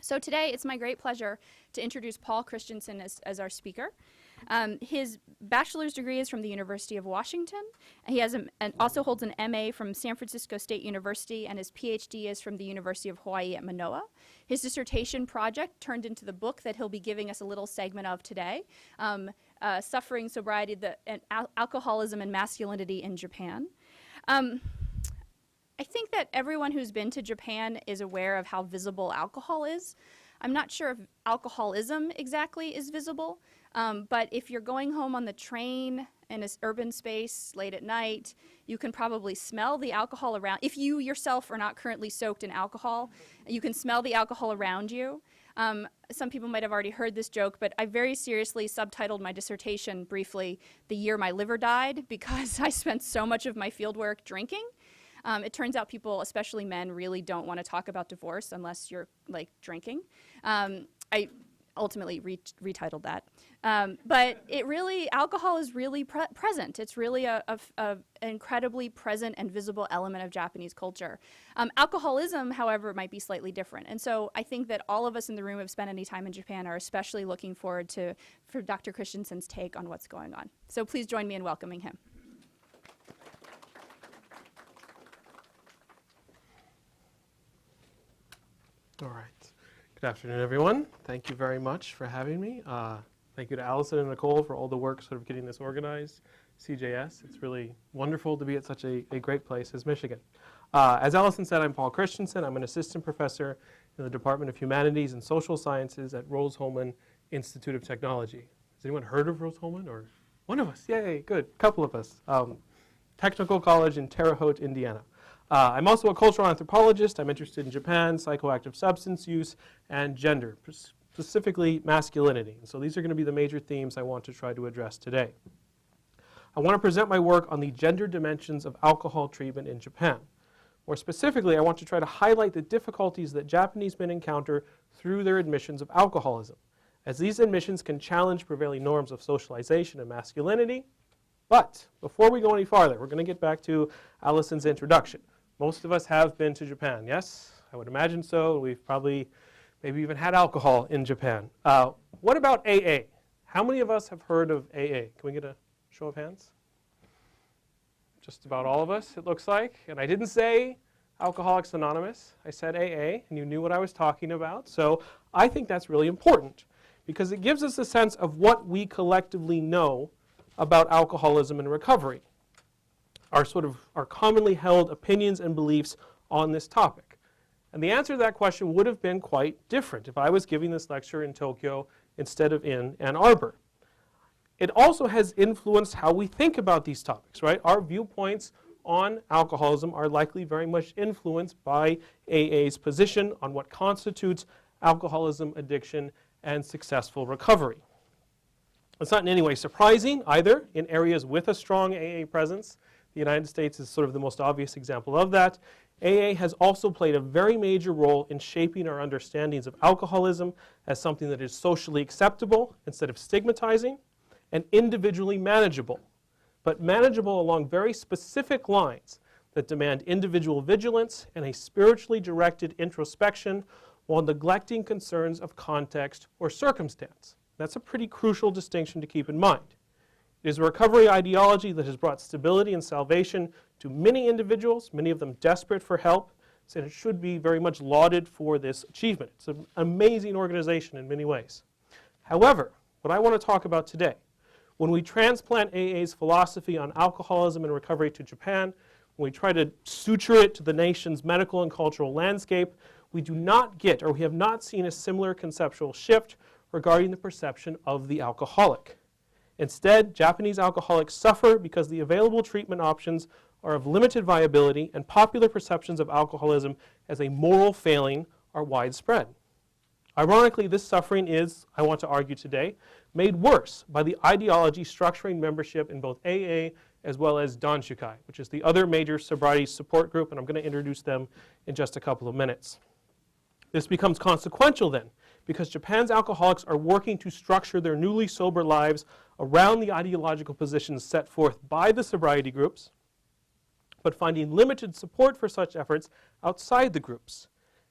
So today it's my great pleasure to introduce Paul Christensen as our speaker. His bachelor's degree is from the University of Washington. He also holds an MA from San Francisco State University, and his PhD is from the University of Hawaii at Manoa. His dissertation project turned into the book that he'll be giving us a little segment of today, Suffering, Sobriety, Alcoholism and Masculinity in Japan. I think that everyone who's been to Japan is aware of how visible alcohol is. I'm not sure if alcoholism exactly is visible, but if you're going home on the train in an urban space late at night, you can probably smell the alcohol around. If you yourself are not currently soaked in alcohol, you can smell the alcohol around you. Some people might have already heard this joke, but I very seriously subtitled my dissertation briefly, "The Year My Liver Died," because I spent so much of my fieldwork drinking. It turns out people, especially men, really don't want to talk about divorce unless you're like drinking. I ultimately retitled that. But alcohol is really present. It's really an incredibly present and visible element of Japanese culture. Alcoholism, however, might be slightly different. And so I think that all of us in the room who have spent any time in Japan are especially looking forward for Dr. Christensen's take on what's going on. So please join me in welcoming him. All right. Good afternoon, everyone. Thank you very much for having me. Thank you to Allison and Nicole for all the work sort of getting this organized. CJS, it's really wonderful to be at such a great place as Michigan. As Allison said, I'm Paul Christensen. I'm an assistant professor in the Department of Humanities and Social Sciences at Rose-Hulman Institute of Technology. Has anyone heard of Rose-Hulman? Or one of us? Yay, good. A couple of us. Technical College in Terre Haute, Indiana. I'm also a cultural anthropologist. I'm interested in Japan, psychoactive substance use, and gender, specifically masculinity. And so these are going to be the major themes I want to try to address today. I want to present my work on the gender dimensions of alcohol treatment in Japan. More specifically, I want to try to highlight the difficulties that Japanese men encounter through their admissions of alcoholism, as these admissions can challenge prevailing norms of socialization and masculinity. But before we go any farther, we're going to get back to Allison's introduction. Most of us have been to Japan, yes? I would imagine so. We've probably maybe even had alcohol in Japan. What about AA? How many of us have heard of AA? Can we get a show of hands? Just about all of us, it looks like. And I didn't say Alcoholics Anonymous. I said AA, and you knew what I was talking about. So I think that's really important because it gives us a sense of what we collectively know about alcoholism and recovery, our commonly held opinions and beliefs on this topic. And the answer to that question would have been quite different if I was giving this lecture in Tokyo instead of in Ann Arbor. It also has influenced how we think about these topics, right? Our viewpoints on alcoholism are likely very much influenced by AA's position on what constitutes alcoholism, addiction, and successful recovery. It's not in any way surprising either in areas with a strong AA presence. The United States is sort of the most obvious example of that. AA has also played a very major role in shaping our understandings of alcoholism as something that is socially acceptable instead of stigmatizing, and individually manageable, but manageable along very specific lines that demand individual vigilance and a spiritually directed introspection while neglecting concerns of context or circumstance. That's a pretty crucial distinction to keep in mind. It is a recovery ideology that has brought stability and salvation to many individuals, many of them desperate for help, and it should be very much lauded for this achievement. It's an amazing organization in many ways. However, what I want to talk about today, when we transplant AA's philosophy on alcoholism and recovery to Japan, when we try to suture it to the nation's medical and cultural landscape, we do not get, or we have not seen, a similar conceptual shift regarding the perception of the alcoholic. Instead, Japanese alcoholics suffer because the available treatment options are of limited viability and popular perceptions of alcoholism as a moral failing are widespread. Ironically, this suffering is, I want to argue today, made worse by the ideology structuring membership in both AA as well as Danshukai, which is the other major sobriety support group, and I'm going to introduce them in just a couple of minutes. This becomes consequential then, because Japan's alcoholics are working to structure their newly sober lives around the ideological positions set forth by the sobriety groups, but finding limited support for such efforts outside the groups.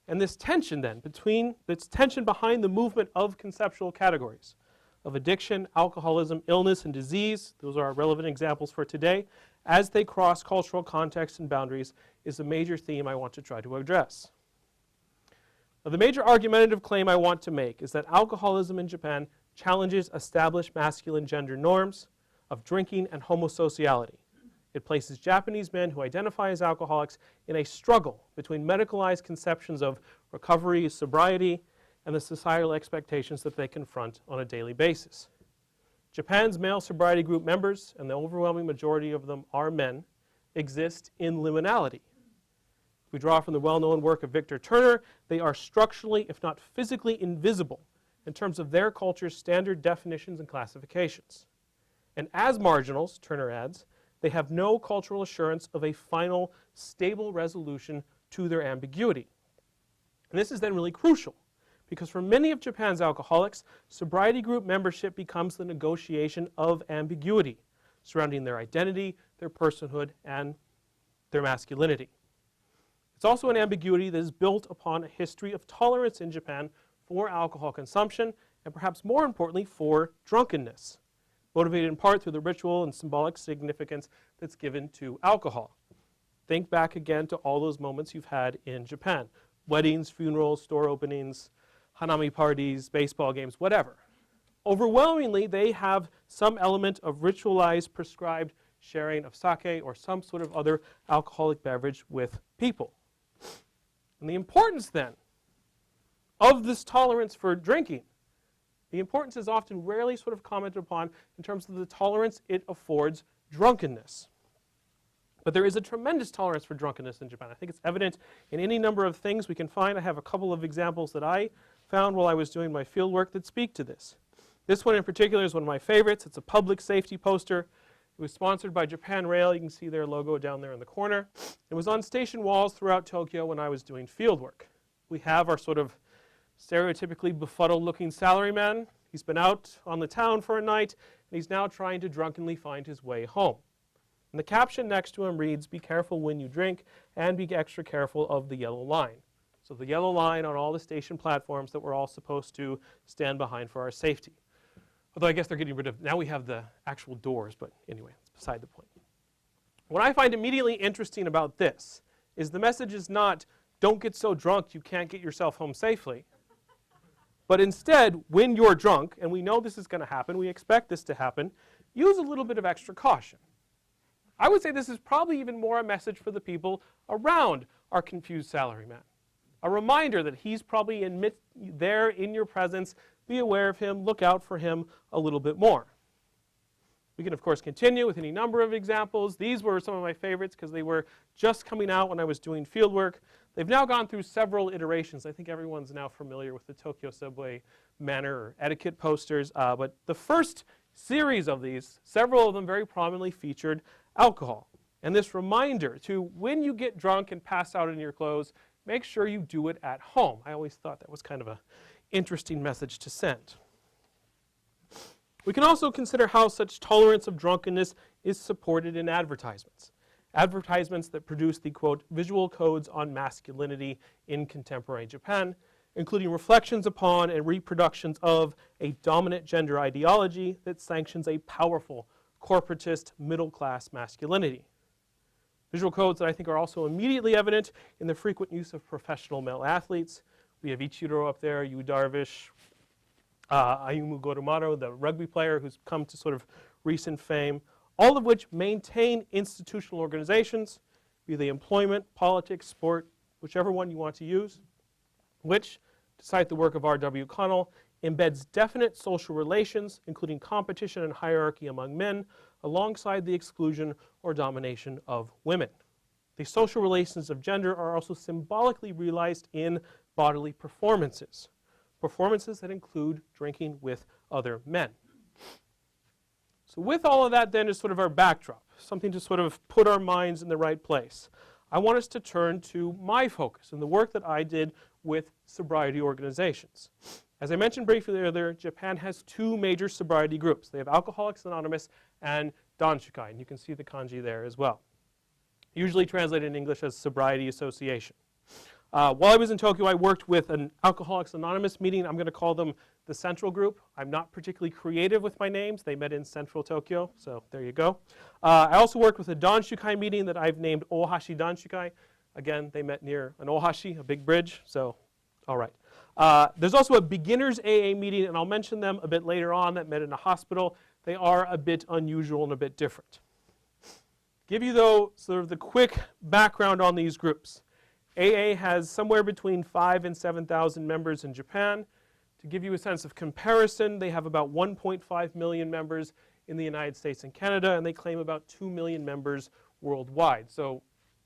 And this tension then, this tension behind the movement of conceptual categories of addiction, alcoholism, illness, and disease, those are our relevant examples for today, as they cross cultural contexts and boundaries, is a major theme I want to try to address. Now, the major argumentative claim I want to make is that alcoholism in Japan challenges established masculine gender norms of drinking and homosociality. It places Japanese men who identify as alcoholics in a struggle between medicalized conceptions of recovery, sobriety, and the societal expectations that they confront on a daily basis. Japan's male sobriety group members, and the overwhelming majority of them are men, exist in liminality. If we draw from the well-known work of Victor Turner, they are structurally, if not physically, invisible in terms of their culture's standard definitions and classifications. And as marginals, Turner adds, they have no cultural assurance of a final, stable resolution to their ambiguity. And this is then really crucial, because for many of Japan's alcoholics, sobriety group membership becomes the negotiation of ambiguity surrounding their identity, their personhood, and their masculinity. It's also an ambiguity that is built upon a history of tolerance in Japan for alcohol consumption, and perhaps more importantly, for drunkenness, motivated in part through the ritual and symbolic significance that's given to alcohol. Think back again to all those moments you've had in Japan. Weddings, funerals, store openings, hanami parties, baseball games, whatever. Overwhelmingly, they have some element of ritualized, prescribed sharing of sake or some sort of other alcoholic beverage with people. And the importance then of this tolerance for drinking, the importance is often rarely sort of commented upon in terms of the tolerance it affords drunkenness. But there is a tremendous tolerance for drunkenness in Japan. I think it's evident in any number of things we can find. I have a couple of examples that I found while I was doing my field work that speak to this. This one in particular is one of my favorites. It's a public safety poster. It was sponsored by Japan Rail. You can see their logo down there in the corner. It was on station walls throughout Tokyo when I was doing field work. We have our sort of stereotypically befuddled looking salaryman. He's been out on the town for a night, and he's now trying to drunkenly find his way home. And the caption next to him reads, "Be careful when you drink, and be extra careful of the yellow line." So the yellow line on all the station platforms that we're all supposed to stand behind for our safety. Although I guess they're getting rid of, now we have the actual doors, but anyway, it's beside the point. What I find immediately interesting about this is the message is not, don't get so drunk you can't get yourself home safely. But instead, when you're drunk, and we know this is going to happen, we expect this to happen, use a little bit of extra caution. I would say this is probably even more a message for the people around our confused salaryman. A reminder that he's probably there in your presence. Be aware of him, look out for him a little bit more. We can, of course, continue with any number of examples. These were some of my favorites because they were just coming out when I was doing field work. They've now gone through several iterations. I think everyone's now familiar with the Tokyo subway manner or etiquette posters. But the first series of these, several of them very prominently featured alcohol. And this reminder to, when you get drunk and pass out in your clothes, make sure you do it at home. I always thought that was kind of an interesting message to send. We can also consider how such tolerance of drunkenness is supported in advertisements. Advertisements that produce the, quote, visual codes on masculinity in contemporary Japan, including reflections upon and reproductions of a dominant gender ideology that sanctions a powerful, corporatist, middle-class masculinity. Visual codes that I think are also immediately evident in the frequent use of professional male athletes. We have Ichiro up there, Yu Darvish, Ayumu Gorumaro, the rugby player who's come to sort of recent fame, all of which maintain institutional organizations, be they employment, politics, sport, whichever one you want to use, which, to cite the work of R.W. Connell, embeds definite social relations, including competition and hierarchy among men, alongside the exclusion or domination of women. The social relations of gender are also symbolically realized in bodily performances, performances that include drinking with other men. So with all of that then is sort of our backdrop, something to sort of put our minds in the right place. I want us to turn to my focus and the work that I did with sobriety organizations. As I mentioned briefly earlier, Japan has two major sobriety groups. They have Alcoholics Anonymous and Danshukai, and you can see the kanji there as well. Usually translated in English as Sobriety Association. While I was in Tokyo, I worked with an Alcoholics Anonymous meeting. I'm going to call them the Central Group. I'm not particularly creative with my names. They met in Central Tokyo, so there you go. I also worked with a Danshukai meeting that I've named Ohashi Danshukai. Again, they met near an Ohashi, a big bridge, so all right. There's also a beginners AA meeting, and I'll mention them a bit later on, that met in a hospital. They are a bit unusual and a bit different. Give you, though, sort of the quick background on these groups. AA has somewhere between 5,000 and 7,000 members in Japan. To give you a sense of comparison, they have about 1.5 million members in the United States and Canada, and they claim about 2 million members worldwide. So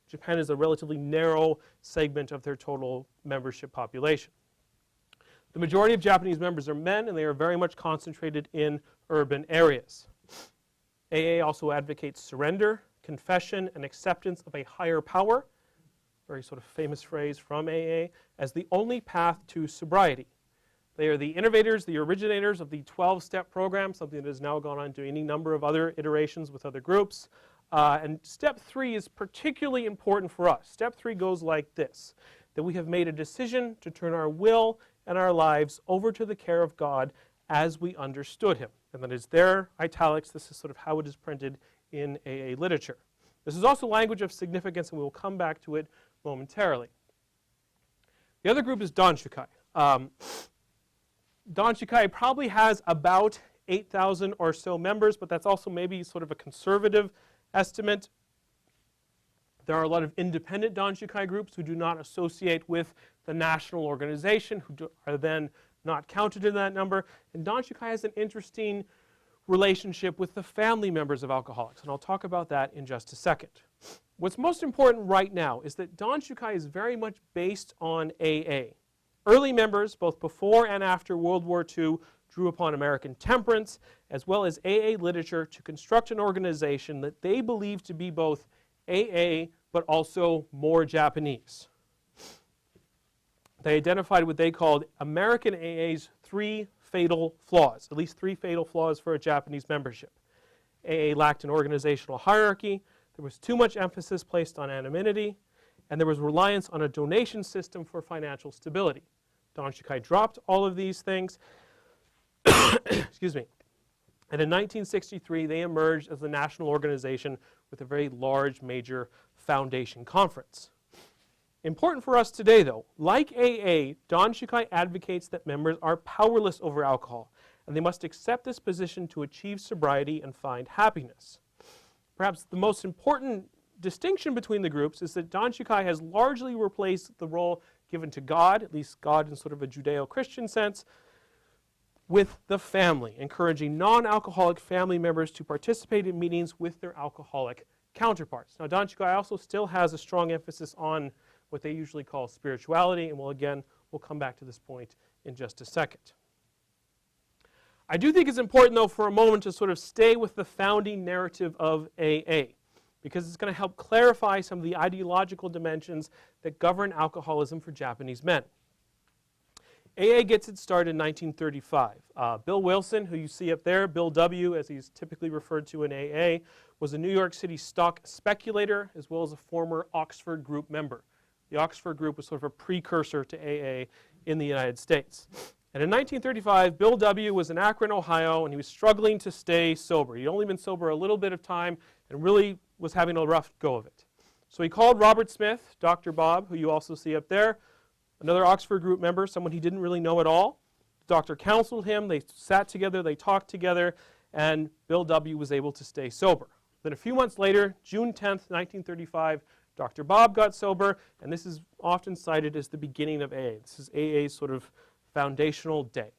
Japan is a relatively narrow segment of their total membership population. The majority of Japanese members are men, and they are very much concentrated in urban areas. AA also advocates surrender, confession, and acceptance of a higher power, very sort of famous phrase from AA, as the only path to sobriety. They are the innovators, the originators of the 12-step program, something that has now gone on to any number of other iterations with other groups. And step 3 is particularly important for us. Step 3 goes like this, that we have made a decision to turn our will and our lives over to the care of God as we understood him. And that is there, italics. This is sort of how it is printed in AA literature. This is also language of significance, and we will come back to it momentarily. The other group is Danshukai. Danshukai probably has about 8,000 or so members, but that's also maybe sort of a conservative estimate. There are a lot of independent Danshukai groups who do not associate with the national organization, who are then not counted in that number. And Danshukai has an interesting relationship with the family members of alcoholics, and I'll talk about that in just a second. What's most important right now is that Danshukai is very much based on AA. Early members, both before and after World War II, drew upon American temperance as well as AA literature to construct an organization that they believed to be both AA but also more Japanese. They identified what they called American AA's 3 fatal flaws, at least 3 fatal flaws for a Japanese membership. AA lacked an organizational hierarchy, there was too much emphasis placed on anonymity, and there was reliance on a donation system for financial stability. Danshukai dropped all of these things. Excuse me. And in 1963, they emerged as a national organization with a very large major foundation conference. Important for us today, though, like AA, Danshukai advocates that members are powerless over alcohol, and they must accept this position to achieve sobriety and find happiness. Perhaps the most important distinction between the groups is that Danshukai has largely replaced the role given to God, at least God in sort of a Judeo-Christian sense, with the family, encouraging non-alcoholic family members to participate in meetings with their alcoholic counterparts. Now, Danshukai also still has a strong emphasis on what they usually call spirituality, and we'll come back to this point in just a second. I do think it's important, though, for a moment to sort of stay with the founding narrative of AA, because it's going to help clarify some of the ideological dimensions that govern alcoholism for Japanese men. AA gets its start in 1935. Bill Wilson, who you see up there, Bill W., as he's typically referred to in AA, was a New York City stock speculator as well as a former Oxford Group member. The Oxford Group was sort of a precursor to AA in the United States. And in 1935, Bill W. was in Akron, Ohio, and he was struggling to stay sober. He'd only been sober a little bit of time and really was having a rough go of it. So he called Robert Smith, Dr. Bob, who you also see up there, another Oxford Group member, someone he didn't really know at all. The doctor counseled him, they sat together, they talked together, and Bill W. was able to stay sober. Then a few months later, June 10th, 1935, Dr. Bob got sober, and this is often cited as the beginning of AA. This is AA's sort of foundational day.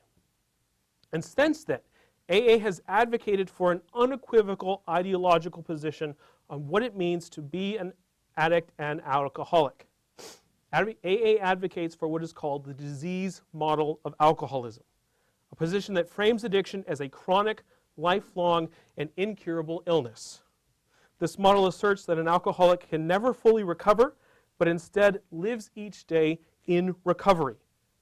And since then, AA has advocated for an unequivocal ideological position on what it means to be an addict and alcoholic. AA advocates for what is called the disease model of alcoholism, a position that frames addiction as a chronic, lifelong, and incurable illness. This model asserts that an alcoholic can never fully recover, but instead lives each day in recovery,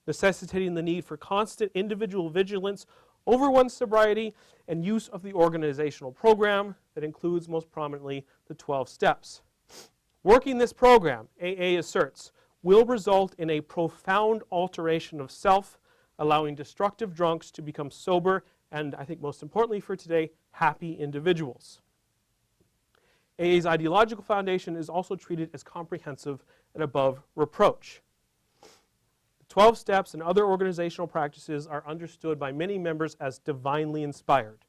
necessitating the need for constant individual vigilance over one's sobriety and use of the organizational program that includes most prominently the 12 steps. Working this program, AA asserts, will result in a profound alteration of self, allowing destructive drunks to become sober and, I think most importantly for today, happy individuals. AA's ideological foundation is also treated as comprehensive and above reproach. The 12 steps and other organizational practices are understood by many members as divinely inspired,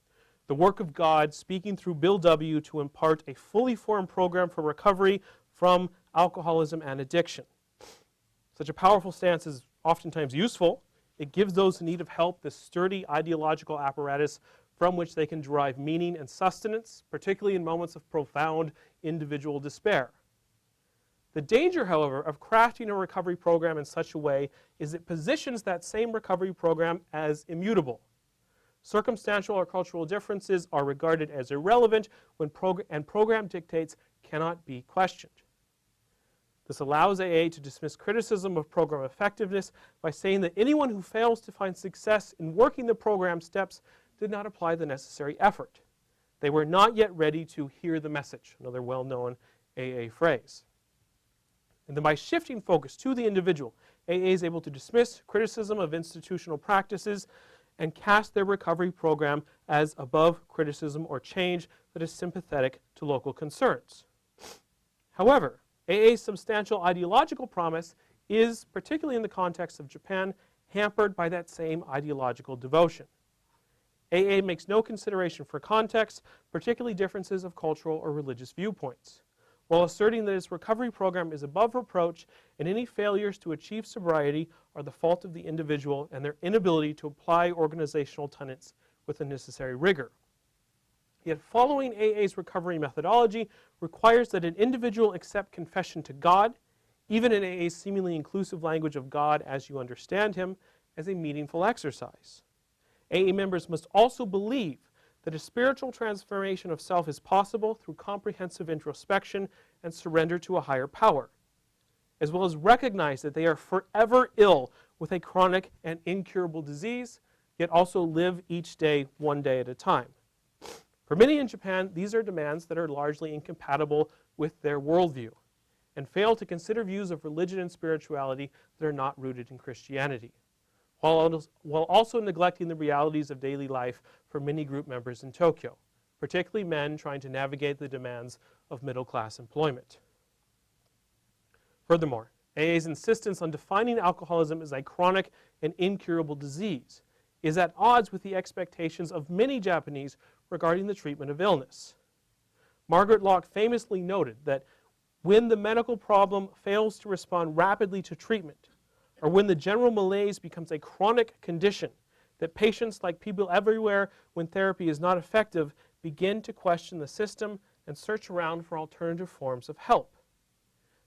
the work of God speaking through Bill W. to impart a fully formed program for recovery from alcoholism and addiction. Such a powerful stance is oftentimes useful. It gives those in need of help this sturdy ideological apparatus from which they can derive meaning and sustenance, particularly in moments of profound individual despair. The danger, however, of crafting a recovery program in such a way is it positions that same recovery program as immutable. Circumstantial or cultural differences are regarded as irrelevant when program dictates cannot be questioned. This allows AA to dismiss criticism of program effectiveness by saying that anyone who fails to find success in working the program steps did not apply the necessary effort. They were not yet ready to hear the message, another well-known AA phrase. And then by shifting focus to the individual, AA is able to dismiss criticism of institutional practices and cast their recovery program as above criticism or change that is sympathetic to local concerns. However, AA's substantial ideological promise is, particularly in the context of Japan, hampered by that same ideological devotion. AA makes no consideration for context, particularly differences of cultural or religious viewpoints, while asserting that its recovery program is above reproach and any failures to achieve sobriety are the fault of the individual and their inability to apply organizational tenets with the necessary rigor. Yet following AA's recovery methodology requires that an individual accept confession to God, even in AA's seemingly inclusive language of God as you understand Him, as a meaningful exercise. AA members must also believe that a spiritual transformation of self is possible through comprehensive introspection and surrender to a higher power, as well as recognize that they are forever ill with a chronic and incurable disease, yet also live each day one day at a time. For many in Japan, these are demands that are largely incompatible with their worldview and fail to consider views of religion and spirituality that are not rooted in Christianity, while also neglecting the realities of daily life for many group members in Tokyo, particularly men trying to navigate the demands of middle-class employment. Furthermore, AA's insistence on defining alcoholism as a chronic and incurable disease is at odds with the expectations of many Japanese regarding the treatment of illness. Margaret Lock famously noted that when the medical problem fails to respond rapidly to treatment, or when the general malaise becomes a chronic condition, that patients, like people everywhere when therapy is not effective, begin to question the system and search around for alternative forms of help.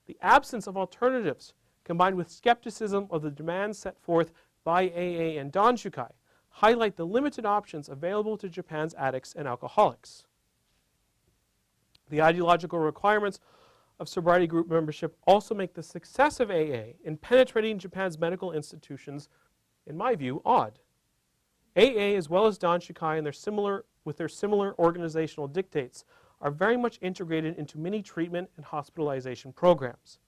The absence of alternatives, combined with skepticism of the demands set forth by AA and Danshukai, highlight the limited options available to Japan's addicts and alcoholics. The ideological requirements of sobriety group membership also make the success of AA in penetrating Japan's medical institutions, in my view, odd. AA, as well as Danshukai and their similar organizational dictates, are very much integrated into many treatment and hospitalization programs,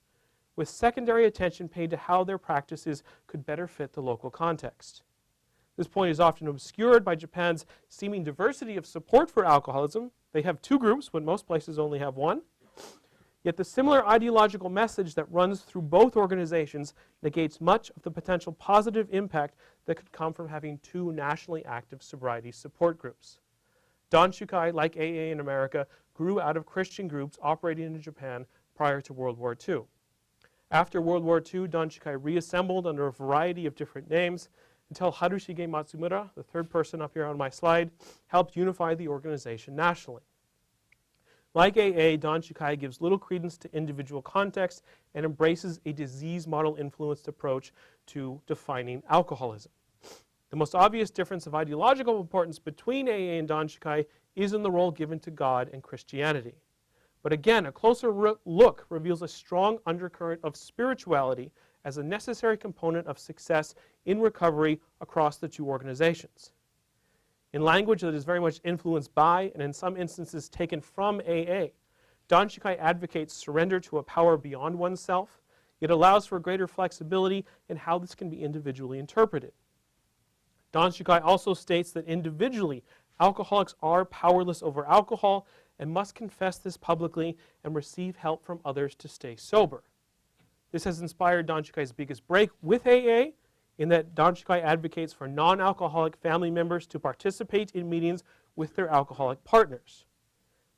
with secondary attention paid to how their practices could better fit the local context. This point is often obscured by Japan's seeming diversity of support for alcoholism. They have two groups when most places only have one. Yet the similar ideological message that runs through both organizations negates much of the potential positive impact that could come from having two nationally active sobriety support groups. Danshukai, like AA in America, grew out of Christian groups operating in Japan prior to World War II. After World War II, Danshukai reassembled under a variety of different names until Harushige Matsumura, the third person up here on my slide, helped unify the organization nationally. Like AA, Danshukai gives little credence to individual context and embraces a disease model influenced approach to defining alcoholism. The most obvious difference of ideological importance between AA and Danshukai is in the role given to God and Christianity. But again, a closer look reveals a strong undercurrent of spirituality as a necessary component of success in recovery across the two organizations. In language that is very much influenced by, and in some instances taken from AA, Danshukai advocates surrender to a power beyond oneself, It allows for greater flexibility in how this can be individually interpreted. Dan Shukai also states that individually, alcoholics are powerless over alcohol and must confess this publicly and receive help from others to stay sober. This has inspired Dan Shukai's biggest break with AA, in that Dan Shukai advocates for non-alcoholic family members to participate in meetings with their alcoholic partners.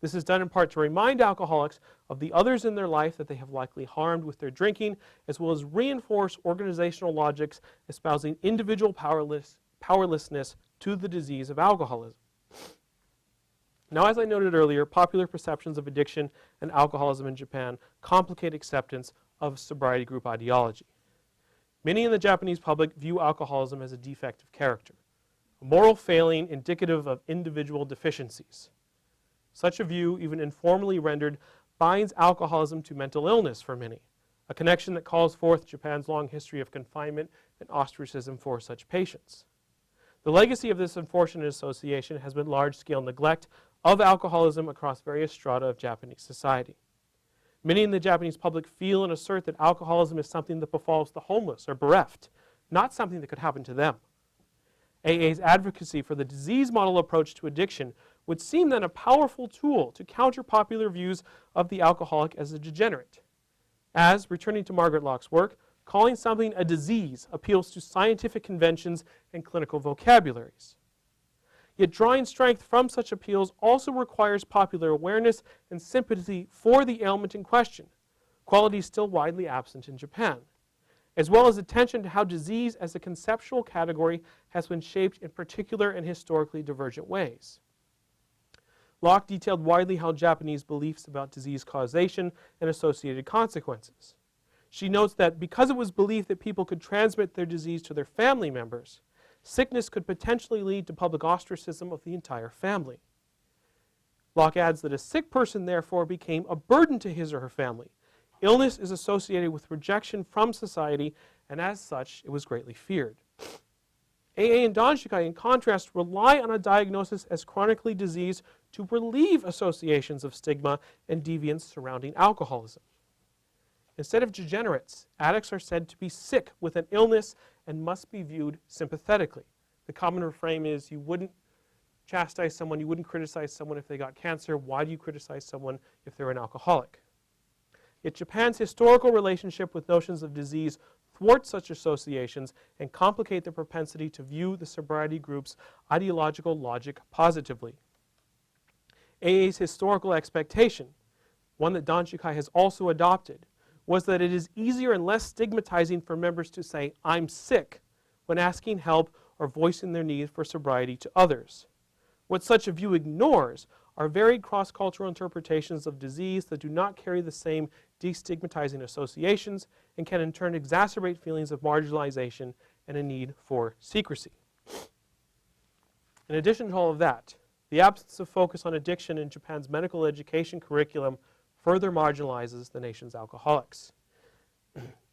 This is done in part to remind alcoholics of the others in their life that they have likely harmed with their drinking, as well as reinforce organizational logics espousing individual powerlessness to the disease of alcoholism. Now, as I noted earlier, popular perceptions of addiction and alcoholism in Japan complicate acceptance of sobriety group ideology. Many in the Japanese public view alcoholism as a defect of character, a moral failing indicative of individual deficiencies. Such a view, even informally rendered, binds alcoholism to mental illness for many, a connection that calls forth Japan's long history of confinement and ostracism for such patients. The legacy of this unfortunate association has been large-scale neglect of alcoholism across various strata of Japanese society. Many in the Japanese public feel and assert that alcoholism is something that befalls the homeless or bereft, not something that could happen to them. AA's advocacy for the disease model approach to addiction would seem then a powerful tool to counter popular views of the alcoholic as a degenerate. As, returning to Margaret Locke's work, calling something a disease appeals to scientific conventions and clinical vocabularies. Yet drawing strength from such appeals also requires popular awareness and sympathy for the ailment in question, qualities still widely absent in Japan, as well as attention to how disease as a conceptual category has been shaped in particular and historically divergent ways. Locke detailed widely how Japanese beliefs about disease causation and associated consequences. She notes that because it was believed that people could transmit their disease to their family members, sickness could potentially lead to public ostracism of the entire family. Locke adds that a sick person therefore became a burden to his or her family. Illness is associated with rejection from society, and as such, it was greatly feared. AA and Dan Shukai, in contrast, rely on a diagnosis as chronically diseased to relieve associations of stigma and deviance surrounding alcoholism. Instead of degenerates, addicts are said to be sick with an illness and must be viewed sympathetically. The common refrain is, you wouldn't chastise someone, you wouldn't criticize someone if they got cancer. Why do you criticize someone if they're an alcoholic? Yet Japan's historical relationship with notions of disease thwart such associations and complicate the propensity to view the sobriety group's ideological logic positively. AA's historical expectation, one that Dan Shukai has also adopted, was that it is easier and less stigmatizing for members to say, "I'm sick," when asking help or voicing their need for sobriety to others. What such a view ignores are varied cross-cultural interpretations of disease that do not carry the same destigmatizing associations and can in turn exacerbate feelings of marginalization and a need for secrecy. In addition to all of that, the absence of focus on addiction in Japan's medical education curriculum further marginalizes the nation's alcoholics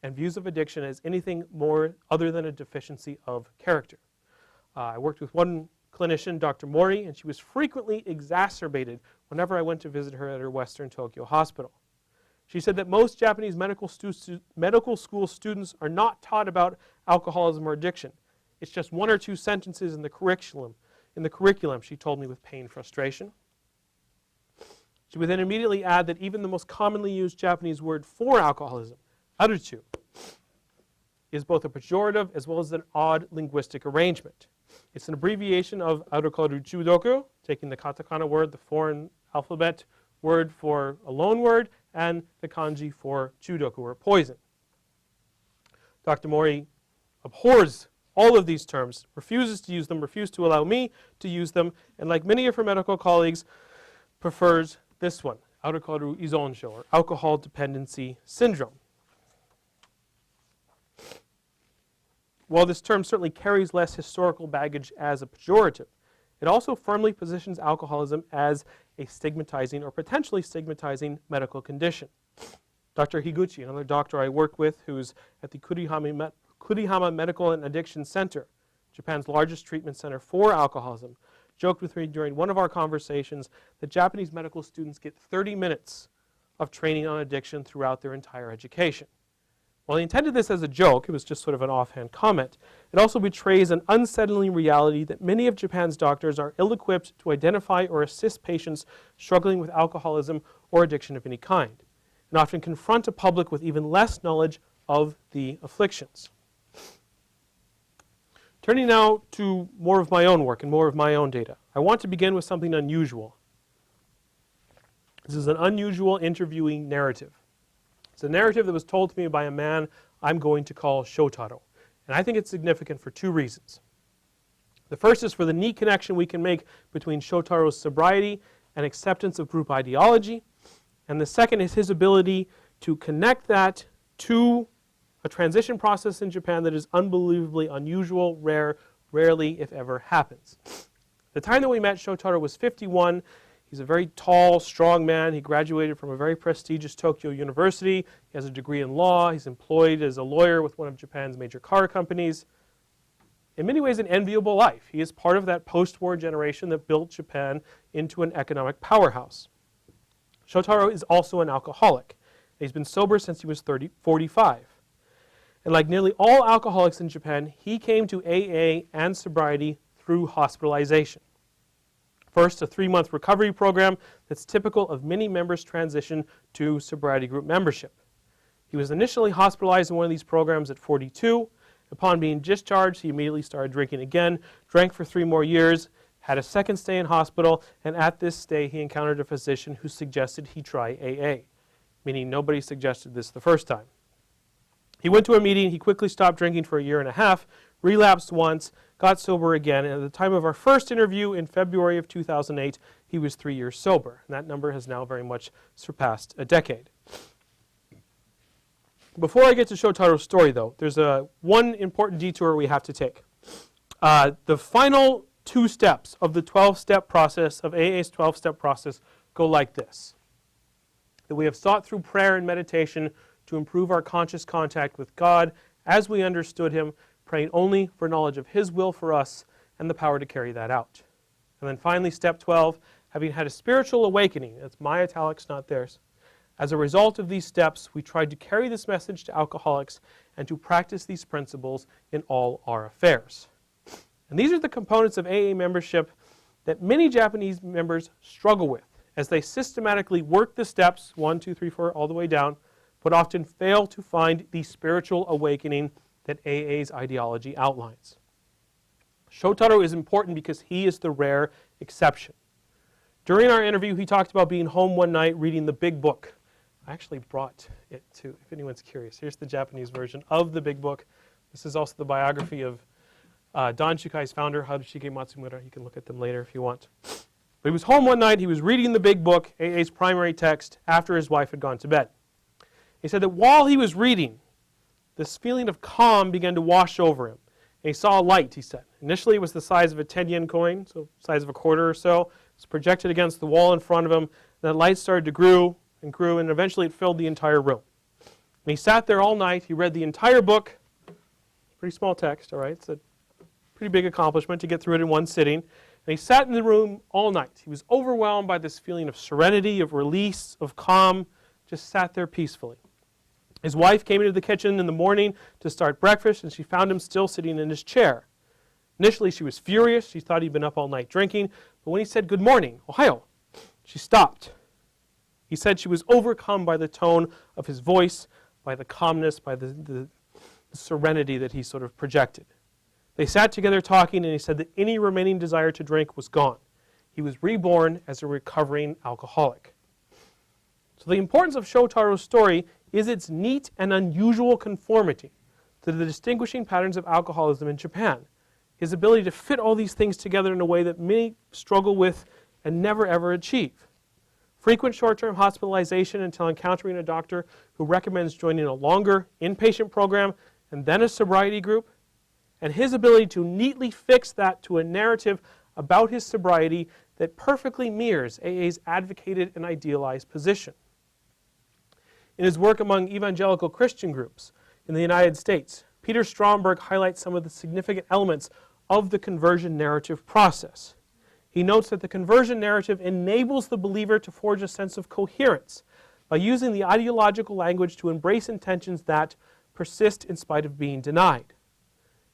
and views of addiction as anything more other than a deficiency of character. I worked with one clinician, Dr. Mori, and she was frequently exacerbated whenever I went to visit her at her Western Tokyo hospital. She said that most Japanese medical school students are not taught about alcoholism or addiction. It's just one or two sentences in the curriculum, she told me with pain and frustration. She would then immediately add that even the most commonly used Japanese word for alcoholism, aruchu, is both a pejorative as well as an odd linguistic arrangement. It's an abbreviation of arukoru chudoku, taking the katakana word, the foreign alphabet word for a loan word, and the kanji for chudoku, or poison. Dr. Mori abhors all of these terms, refuses to use them, refuses to allow me to use them, and like many of her medical colleagues, prefers this one, arukoru izonsho, or alcohol dependency syndrome. While this term certainly carries less historical baggage as a pejorative, it also firmly positions alcoholism as a stigmatizing or potentially stigmatizing medical condition. Dr. Higuchi, another doctor I work with who's at the Kurihama Medical and Addiction Center, Japan's largest treatment center for alcoholism, joked with me during one of our conversations that Japanese medical students get 30 minutes of training on addiction throughout their entire education. While he intended this as a joke, it was just sort of an offhand comment, it also betrays an unsettling reality that many of Japan's doctors are ill-equipped to identify or assist patients struggling with alcoholism or addiction of any kind, and often confront a public with even less knowledge of the afflictions. Turning now to more of my own work and more of my own data, I want to begin with something unusual. This is an unusual interviewing narrative. It's a narrative that was told to me by a man I'm going to call Shotaro. And I think it's significant for two reasons. The first is for the neat connection we can make between Shotaro's sobriety and acceptance of group ideology. And the second is his ability to connect that to a transition process in Japan that is unbelievably unusual, rare, rarely, if ever, happens. The time that we met, Shotaro was 51. He's a very tall, strong man. He graduated from a very prestigious Tokyo university. He has a degree in law. He's employed as a lawyer with one of Japan's major car companies. In many ways, an enviable life. He is part of that post-war generation that built Japan into an economic powerhouse. Shotaro is also an alcoholic. He's been sober since he was 45. And like nearly all alcoholics in Japan, he came to AA and sobriety through hospitalization. First, a 3-month recovery program that's typical of many members' transition to sobriety group membership. He was initially hospitalized in one of these programs at 42. Upon being discharged, he immediately started drinking again, drank for 3 more years, had a second stay in hospital, and at this stay he encountered a physician who suggested he try AA, meaning nobody suggested this the first time. He went to a meeting, he quickly stopped drinking for 1.5 years, relapsed once, got sober again, and at the time of our first interview in February of 2008, he was 3 years sober. And that number has now very much surpassed a decade. Before I get to Shotaro's story, though, there's one important detour we have to take. The final 2 steps of the 12-step process, of AA's 12-step process, go like this. That we have sought through prayer and meditation to improve our conscious contact with God as we understood Him, praying only for knowledge of His will for us and the power to carry that out. And then finally, step 12, having had a spiritual awakening, that's my italics, not theirs. As a result of these steps, we tried to carry this message to alcoholics and to practice these principles in all our affairs. And these are the components of AA membership that many Japanese members struggle with as they systematically work the steps, 1, 2, 3, 4, all the way down, but often fail to find the spiritual awakening that AA's ideology outlines. Shotaro is important because he is the rare exception. During our interview, he talked about being home one night reading the Big Book. I actually brought it too, if anyone's curious. Here's the Japanese version of the Big Book. This is also the biography of Dan Shukai's founder, Harushige Matsumura. You can look at them later if you want. But he was home one night, he was reading the Big Book, AA's primary text, after his wife had gone to bed. He said that while he was reading, this feeling of calm began to wash over him. And he saw a light, he said. Initially it was the size of a 10-yen coin, so the size of a quarter or so. It was projected against the wall in front of him. That light started to grow, and eventually it filled the entire room. And he sat there all night. He read the entire book. Pretty small text, all right? It's a pretty big accomplishment to get through it in one sitting. And he sat in the room all night. He was overwhelmed by this feeling of serenity, of release, of calm, just sat there peacefully. His wife came into the kitchen in the morning to start breakfast, and she found him still sitting in his chair. Initially, she was furious. She thought he'd been up all night drinking. But when he said, "Good morning, Ohio," she stopped. He said she was overcome by the tone of his voice, by the calmness, by the serenity that he sort of projected. They sat together talking, and he said that any remaining desire to drink was gone. He was reborn as a recovering alcoholic. So the importance of Shotaro's story is its neat and unusual conformity to the distinguishing patterns of alcoholism in Japan. His ability to fit all these things together in a way that many struggle with and never ever achieve. Frequent short-term hospitalization until encountering a doctor who recommends joining a longer inpatient program and then a sobriety group, and his ability to neatly fix that to a narrative about his sobriety that perfectly mirrors AA's advocated and idealized position. In his work among evangelical Christian groups in the United States, Peter Stromberg highlights some of the significant elements of the conversion narrative process. He notes that the conversion narrative enables the believer to forge a sense of coherence by using the ideological language to embrace intentions that, persist in spite of being denied.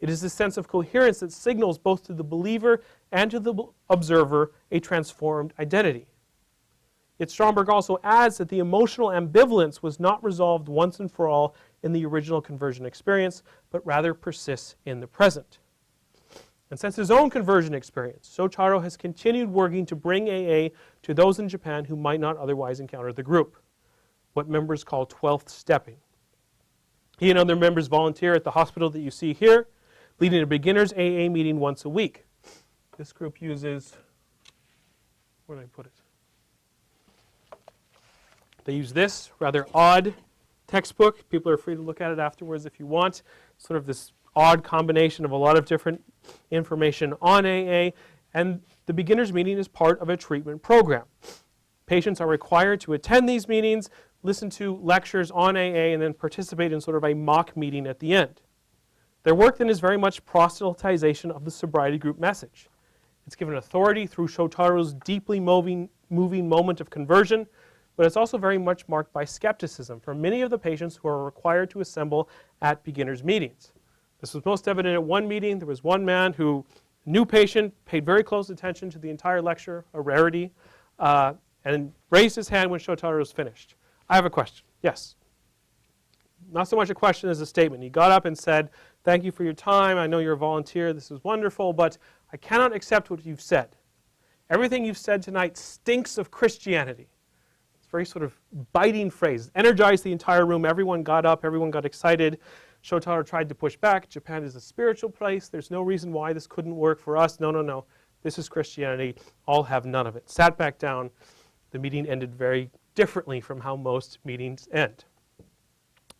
It is this sense of coherence that signals both to the believer and to the observer a transformed identity. Yet Stromberg also adds that the emotional ambivalence was not resolved once and for all in the original conversion experience, but rather persists in the present. And since his own conversion experience, Shotaro has continued working to bring AA to those in Japan who might not otherwise encounter the group, what members call 12th stepping. He and other members volunteer at the hospital that you see here, leading a beginner's AA meeting once a week. This group uses, where did I put it? They use this rather odd textbook. People are free to look at it afterwards if you want. Sort of this odd combination of a lot of different information on AA, and the beginner's meeting is part of a treatment program. Patients are required to attend these meetings, listen to lectures on AA, and then participate in sort of a mock meeting at the end. Their work then is very much proselytization of the sobriety group message. It's given authority through Shotaro's deeply moving moment of conversion, but it's also very much marked by skepticism for many of the patients who are required to assemble at beginners' meetings. This was most evident at one meeting. There was one man who, new patient, paid very close attention to the entire lecture, a rarity, and raised his hand when Shotaro was finished. I have a question. Yes? Not so much a question as a statement. He got up and said, "Thank you for your time. I know you're a volunteer. This is wonderful, but I cannot accept what you've said. Everything you've said tonight stinks of Christianity." It's a very sort of biting phrase. Energized the entire room. Everyone got up. Everyone got excited. Shotaro tried to push back. Japan is a spiritual place. There's no reason why this couldn't work for us. No, no, no. This is Christianity. I'll have none of it. Sat back down. The meeting ended very differently from how most meetings end.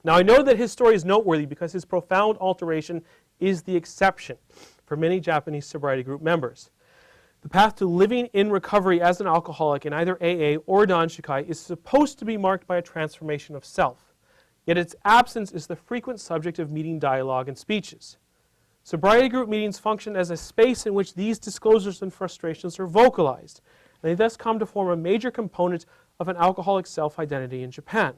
Now, I know that his story is noteworthy because his profound alteration is the exception for many Japanese sobriety group members. The path to living in recovery as an alcoholic in either AA or Danshukai is supposed to be marked by a transformation of self. Yet its absence is the frequent subject of meeting dialogue and speeches. Sobriety group meetings function as a space in which these disclosures and frustrations are vocalized, and they thus come to form a major component of an alcoholic's self-identity in Japan.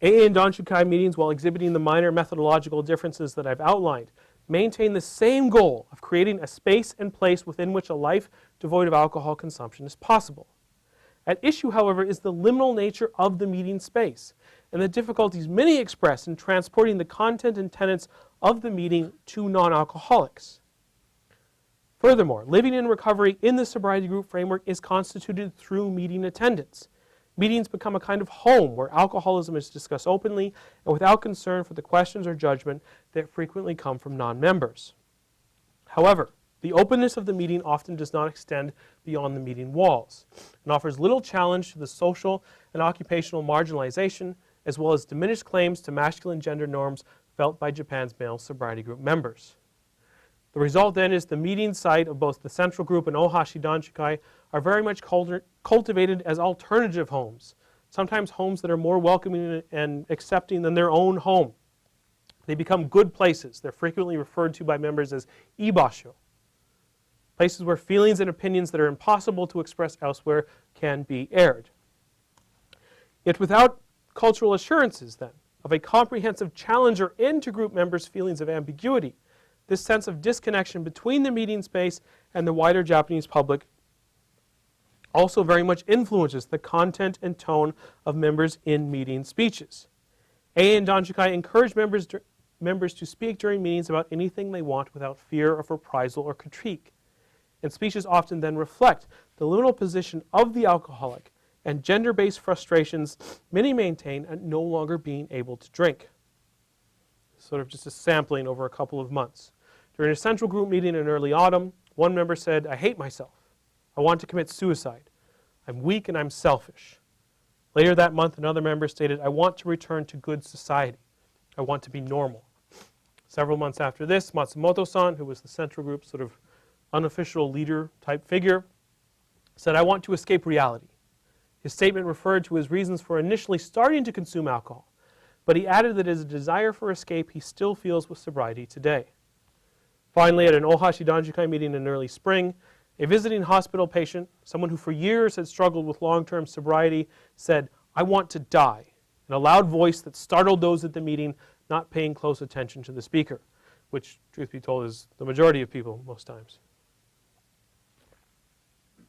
AA and Danshukai meetings, while exhibiting the minor methodological differences that I've outlined, maintain the same goal of creating a space and place within which a life devoid of alcohol consumption is possible. At issue, however, is the liminal nature of the meeting space and the difficulties many express in transporting the content and tenets of the meeting to non-alcoholics. Furthermore, living in recovery in the sobriety group framework is constituted through meeting attendance. Meetings become a kind of home where alcoholism is discussed openly and without concern for the questions or judgment that frequently come from non-members. However, the openness of the meeting often does not extend beyond the meeting walls and offers little challenge to the social and occupational marginalization, as well as diminished claims to masculine gender norms felt by Japan's male sobriety group members. The result then is the meeting site of both the central group and Ohashi Danshukai are very much cultivated as alternative homes, sometimes homes that are more welcoming and accepting than their own home. They become good places. They're frequently referred to by members as ibasho, places where feelings and opinions that are impossible to express elsewhere can be aired. Yet without cultural assurances, then, of a comprehensive challenge or end to group members' feelings of ambiguity, this sense of disconnection between the meeting space and the wider Japanese public also very much influences the content and tone of members in meeting speeches. AA and Danshukai encourage members to speak during meetings about anything they want without fear of reprisal or critique. And speeches often then reflect the liminal position of the alcoholic and gender-based frustrations many maintain at no longer being able to drink. Sort of just a sampling over a couple of months. During a central group meeting in early autumn, one member said, "I hate myself. I want to commit suicide. I'm weak and I'm selfish." Later that month, another member stated, "I want to return to good society. I want to be normal." Several months after this, Matsumoto-san, who was the central group sort of unofficial leader type figure, said, "I want to escape reality." His statement referred to his reasons for initially starting to consume alcohol, but he added that his desire for escape he still feels with sobriety today. Finally, at an Ohashi Danshukai meeting in early spring, a visiting hospital patient, someone who for years had struggled with long-term sobriety, said, "I want to die. and a loud voice that startled those at the meeting not paying close attention to the speaker, which, truth be told, is the majority of people most times.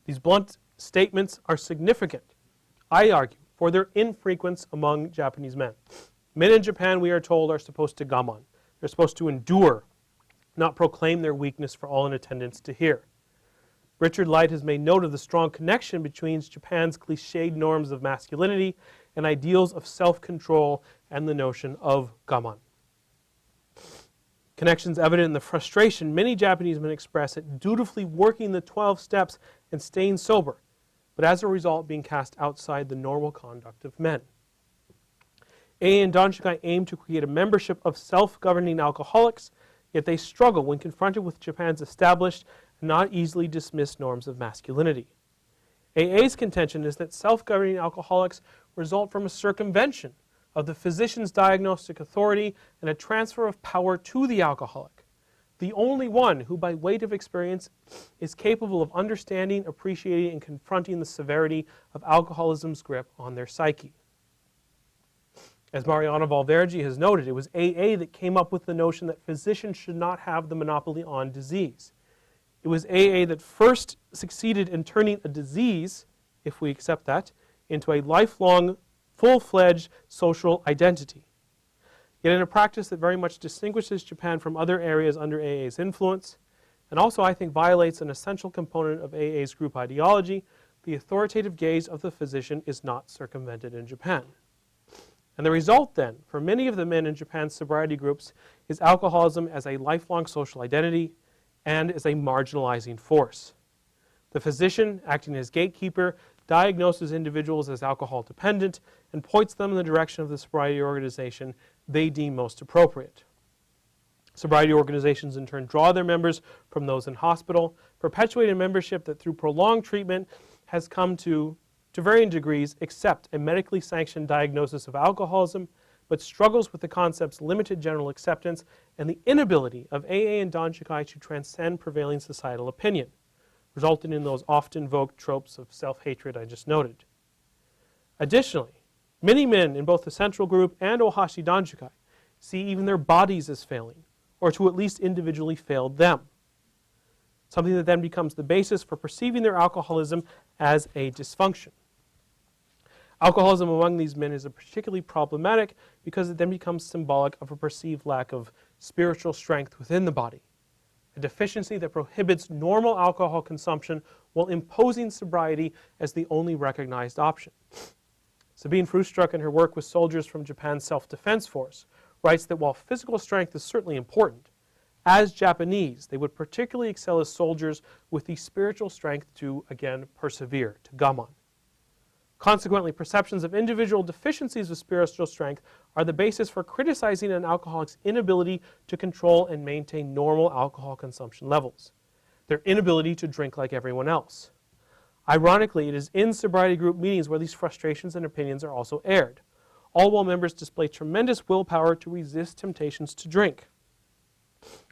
These blunt statements are significant, I argue, for their infrequence among Japanese men. Men in Japan, we are told, are supposed to gaman. They're supposed to endure, not proclaim their weakness for all in attendance to hear. Richard Light has made note of the strong connection between Japan's cliched norms of masculinity and ideals of self-control and the notion of gaman. Connections evident in the frustration many Japanese men express at dutifully working the 12 steps and staying sober, but as a result being cast outside the normal conduct of men. AA and Danshukai aim to create a membership of self-governing alcoholics, yet they struggle when confronted with Japan's established and not easily dismissed norms of masculinity. AA's contention is that self-governing alcoholics result from a circumvention of the physician's diagnostic authority and a transfer of power to the alcoholic, the only one who, by weight of experience, is capable of understanding, appreciating, and confronting the severity of alcoholism's grip on their psyche. As Mariana Valverde has noted, it was AA that came up with the notion that physicians should not have the monopoly on disease. It was AA that first succeeded in turning a disease, if we accept that, into a lifelong, full-fledged social identity. Yet in a practice that very much distinguishes Japan from other areas under AA's influence, and also I think violates an essential component of AA's group ideology, the authoritative gaze of the physician is not circumvented in Japan. And the result then, for many of the men in Japan's sobriety groups, is alcoholism as a lifelong social identity and as a marginalizing force. The physician, acting as gatekeeper, diagnoses individuals as alcohol dependent and points them in the direction of the sobriety organization they deem most appropriate. Sobriety organizations in turn draw their members from those in hospital, perpetuating a membership that through prolonged treatment has come to varying degrees, accept a medically sanctioned diagnosis of alcoholism, but struggles with the concept's limited general acceptance and the inability of AA and Danshukai to transcend prevailing societal opinion, resulting in those often invoked tropes of self-hatred I just noted. Additionally, many men in both the central group and Ohashi Danshukai see even their bodies as failing, or to at least individually fail them, something that then becomes the basis for perceiving their alcoholism as a dysfunction. Alcoholism among these men is particularly problematic because it then becomes symbolic of a perceived lack of spiritual strength within the body, a deficiency that prohibits normal alcohol consumption while imposing sobriety as the only recognized option. Sabine Frühstruck, in her work with soldiers from Japan's self-defense force, writes that while physical strength is certainly important, as Japanese, they would particularly excel as soldiers with the spiritual strength to, again, persevere, to gaman. Consequently, perceptions of individual deficiencies of spiritual strength are the basis for criticizing an alcoholic's inability to control and maintain normal alcohol consumption levels, their inability to drink like everyone else. Ironically, it is in sobriety group meetings where these frustrations and opinions are also aired, all while members display tremendous willpower to resist temptations to drink.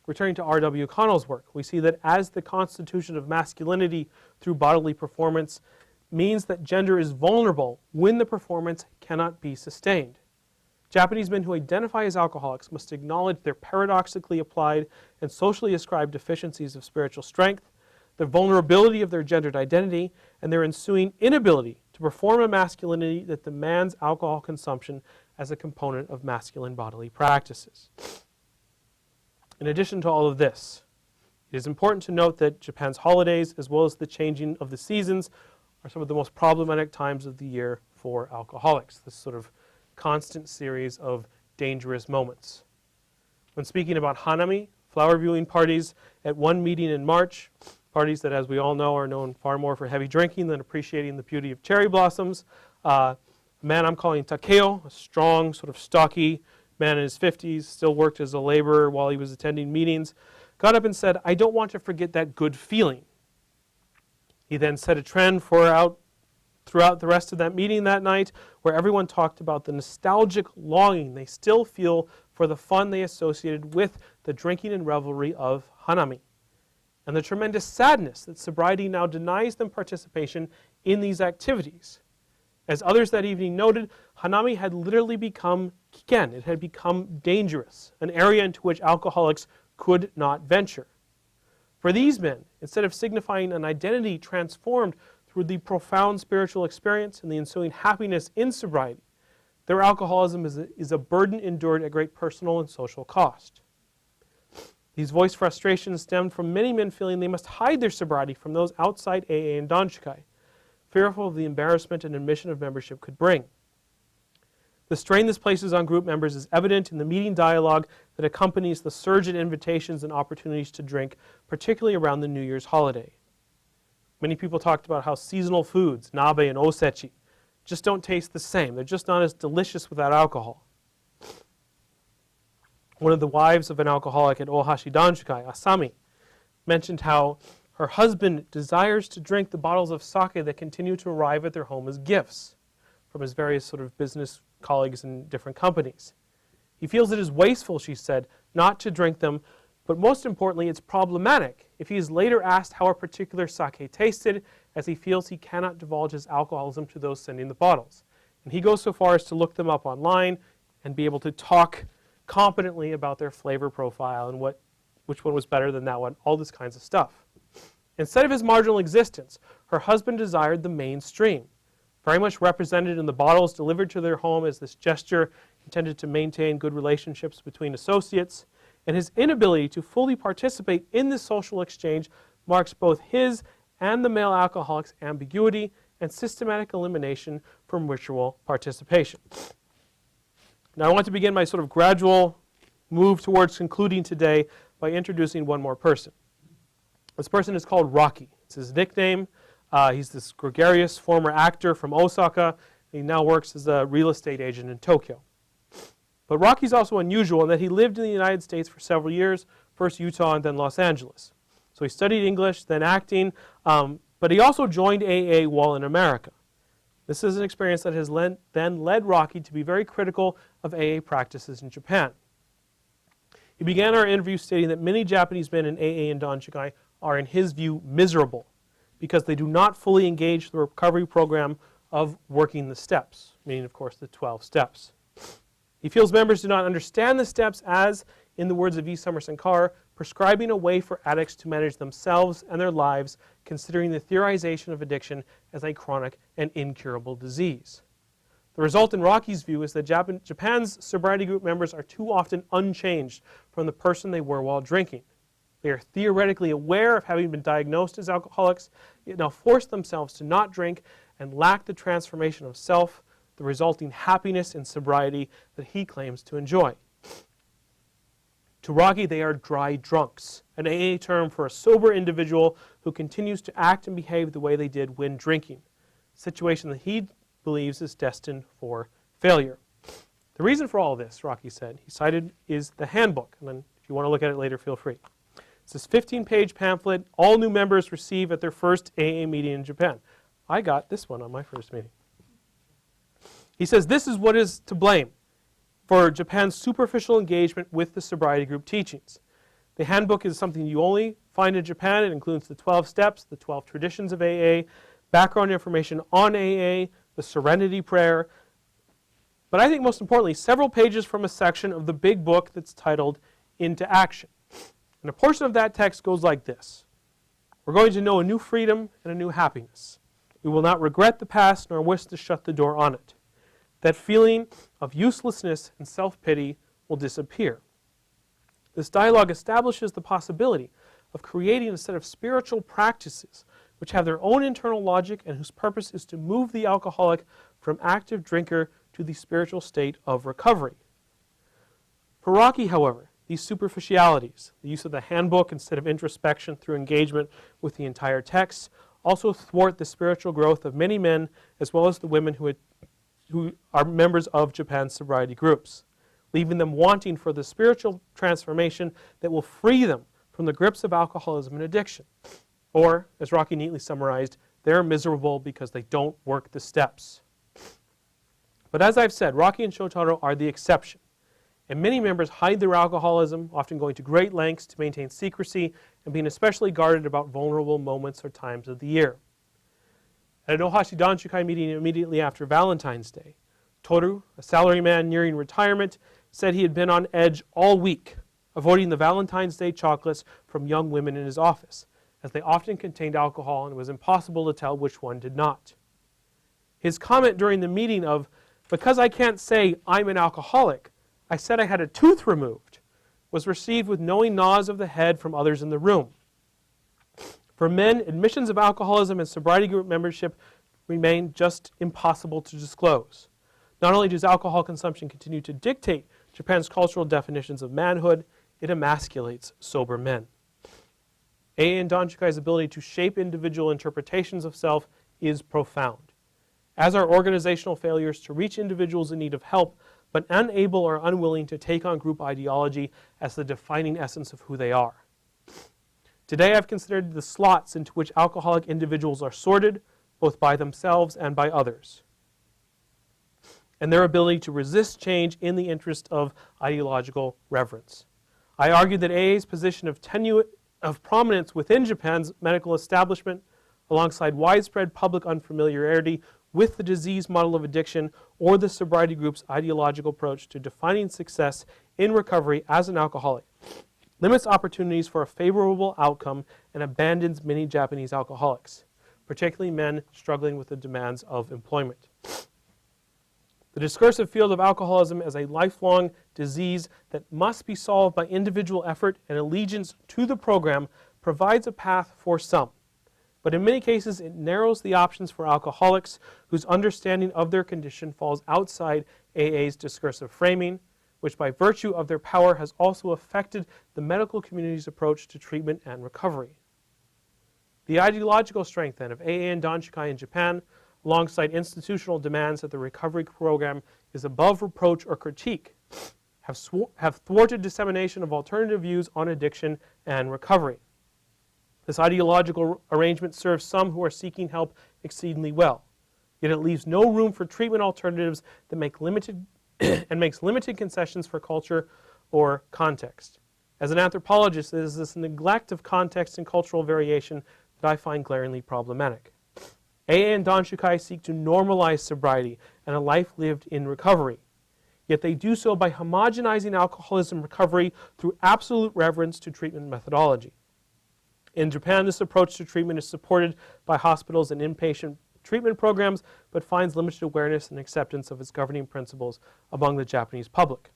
Returning to R.W. Connell's work, we see that as the constitution of masculinity through bodily performance means that gender is vulnerable when the performance cannot be sustained. Japanese men who identify as alcoholics must acknowledge their paradoxically applied and socially ascribed deficiencies of spiritual strength, the vulnerability of their gendered identity, and their ensuing inability to perform a masculinity that demands alcohol consumption as a component of masculine bodily practices. In addition to all of this, it is important to note that Japan's holidays, as well as the changing of the seasons, are some of the most problematic times of the year for alcoholics, this sort of constant series of dangerous moments. When speaking about hanami, flower viewing parties, at one meeting in March, parties that, as we all know, are known far more for heavy drinking than appreciating the beauty of cherry blossoms, a man I'm calling Takeo, a strong, sort of stocky man in his 50s, still worked as a laborer while he was attending meetings, got up and said, "I don't want to forget that good feeling." He then set a trend throughout the rest of that meeting that night, where everyone talked about the nostalgic longing they still feel for the fun they associated with the drinking and revelry of hanami, and the tremendous sadness that sobriety now denies them participation in these activities. As others that evening noted, Hanami had literally become kiken. It had become dangerous, an area into which alcoholics could not venture. For these men, instead of signifying an identity transformed through the profound spiritual experience and the ensuing happiness in sobriety, their alcoholism is a burden endured at great personal and social cost. These voiced frustrations stemmed from many men feeling they must hide their sobriety from those outside AA and Danshikai, fearful of the embarrassment an admission of membership could bring. The strain this places on group members is evident in the meeting dialogue that accompanies the surge in invitations and opportunities to drink, particularly around the New Year's holiday. Many people talked about how seasonal foods, nabe and osechi, just don't taste the same. They're just not as delicious without alcohol. One of the wives of an alcoholic at Ohashi Danshikai, Asami, mentioned how her husband desires to drink the bottles of sake that continue to arrive at their home as gifts from his various sort of business colleagues in different companies. He feels it is wasteful, she said, not to drink them, but most importantly, it's problematic if he is later asked how a particular sake tasted, as he feels he cannot divulge his alcoholism to those sending the bottles. And he goes so far as to look them up online and be able to talk competently about their flavor profile and which one was better than that one, all this kinds of stuff. Instead of his marginal existence, her husband desired the mainstream, very much represented in the bottles delivered to their home as this gesture intended to maintain good relationships between associates, and his inability to fully participate in this social exchange marks both his and the male alcoholic's ambiguity and systematic elimination from ritual participation. Now I want to begin my sort of gradual move towards concluding today by introducing one more person. This person is called Rocky. It's his nickname. He's this gregarious former actor from Osaka. He now works as a real estate agent in Tokyo. But Rocky's also unusual in that he lived in the United States for several years, first Utah and then Los Angeles. So he studied English, then acting, but he also joined AA while in America. This is an experience that has then led Rocky to be very critical of AA practices in Japan. He began our interview stating that many Japanese men in AA and Danshikai are, in his view, miserable because they do not fully engage the recovery program of working the steps, meaning, of course, the 12 steps. He feels members do not understand the steps as, in the words of E. Somerson Carr, prescribing a way for addicts to manage themselves and their lives, considering the theorization of addiction as a chronic and incurable disease. The result in Rocky's view is that Japan's sobriety group members are too often unchanged from the person they were while drinking. They are theoretically aware of having been diagnosed as alcoholics, yet now force themselves to not drink and lack the transformation of self, the resulting happiness in sobriety that he claims to enjoy. To Rocky, they are dry drunks, an AA term for a sober individual who continues to act and behave the way they did when drinking, a situation that he believes is destined for failure. The reason for all of this, Rocky said, he cited, is the handbook. And then if you want to look at it later, feel free. It's this 15-page pamphlet all new members receive at their first AA meeting in Japan. I got this one on my first meeting. He says this is what is to blame for Japan's superficial engagement with the sobriety group teachings. The handbook is something you only find in Japan. It includes the 12 steps, the 12 traditions of AA, background information on AA, the Serenity Prayer, but I think most importantly, several pages from a section of the big book that's titled Into Action. And a portion of that text goes like this. We're going to know a new freedom and a new happiness. We will not regret the past nor wish to shut the door on it. That feeling of uselessness and self-pity will disappear. This dialogue establishes the possibility of creating a set of spiritual practices which have their own internal logic and whose purpose is to move the alcoholic from active drinker to the spiritual state of recovery. For Rocky, however, these superficialities, the use of the handbook instead of introspection through engagement with the entire text, also thwart the spiritual growth of many men as well as the women who are members of Japan's sobriety groups, leaving them wanting for the spiritual transformation that will free them from the grips of alcoholism and addiction. Or, as Rocky neatly summarized, they're miserable because they don't work the steps. But as I've said, Rocky and Shotaro are the exception. And many members hide their alcoholism, often going to great lengths to maintain secrecy and being especially guarded about vulnerable moments or times of the year. At an Ohashi Danshukai meeting immediately after Valentine's Day, Toru, a salaryman nearing retirement, said he had been on edge all week, avoiding the Valentine's Day chocolates from young women in his office, as they often contained alcohol and it was impossible to tell which one did not. His comment during the meeting of, "Because I can't say I'm an alcoholic, I said I had a tooth removed," was received with knowing nods of the head from others in the room. For men, admissions of alcoholism and sobriety group membership remain just impossible to disclose. Not only does alcohol consumption continue to dictate Japan's cultural definitions of manhood, it emasculates sober men. AA and Danshukai's ability to shape individual interpretations of self is profound, as are organizational failures to reach individuals in need of help, but unable or unwilling to take on group ideology as the defining essence of who they are. Today I've considered the slots into which alcoholic individuals are sorted, both by themselves and by others, and their ability to resist change in the interest of ideological reverence. I argued that AA's position of prominence within Japan's medical establishment, alongside widespread public unfamiliarity with the disease model of addiction or the sobriety group's ideological approach to defining success in recovery as an alcoholic, limits opportunities for a favorable outcome and abandons many Japanese alcoholics, particularly men struggling with the demands of employment. The discursive field of alcoholism as a lifelong disease that must be solved by individual effort and allegiance to the program provides a path for some, but in many cases it narrows the options for alcoholics whose understanding of their condition falls outside AA's discursive framing, which by virtue of their power has also affected the medical community's approach to treatment and recovery. The ideological strength, then, of AA and Danshukai in Japan, alongside institutional demands that the recovery program is above reproach or critique, have thwarted dissemination of alternative views on addiction and recovery. This ideological arrangement serves some who are seeking help exceedingly well, yet it leaves no room for treatment alternatives that make limited and makes limited concessions for culture or context. As an anthropologist, it is this neglect of context and cultural variation that I find glaringly problematic. AA and Danshukai seek to normalize sobriety and a life lived in recovery, yet they do so by homogenizing alcoholism recovery through absolute reverence to treatment methodology. In Japan, this approach to treatment is supported by hospitals and inpatient treatment programs, but finds limited awareness and acceptance of its governing principles among the Japanese public.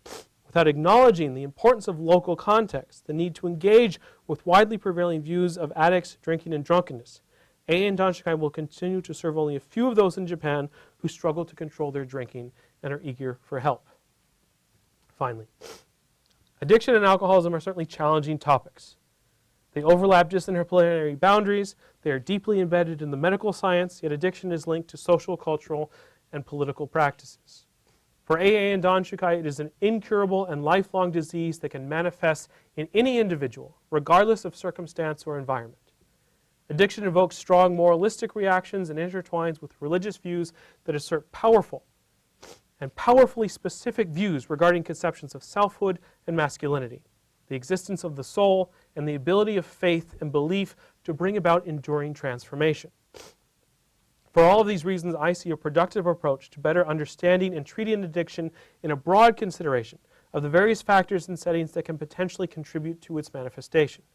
Without acknowledging the importance of local context, the need to engage with widely prevailing views of addicts, drinking, and drunkenness, AA and Danshukai will continue to serve only a few of those in Japan who struggle to control their drinking and are eager for help. Finally, addiction and alcoholism are certainly challenging topics. They overlap disciplinary boundaries, they are deeply embedded in the medical science, yet addiction is linked to social, cultural, and political practices. For AA and Danshukai, it is an incurable and lifelong disease that can manifest in any individual, regardless of circumstance or environment. Addiction evokes strong moralistic reactions and intertwines with religious views that assert powerful and powerfully specific views regarding conceptions of selfhood and masculinity, the existence of the soul, and the ability of faith and belief to bring about enduring transformation. For all of these reasons, I see a productive approach to better understanding and treating addiction in a broad consideration of the various factors and settings that can potentially contribute to its manifestation.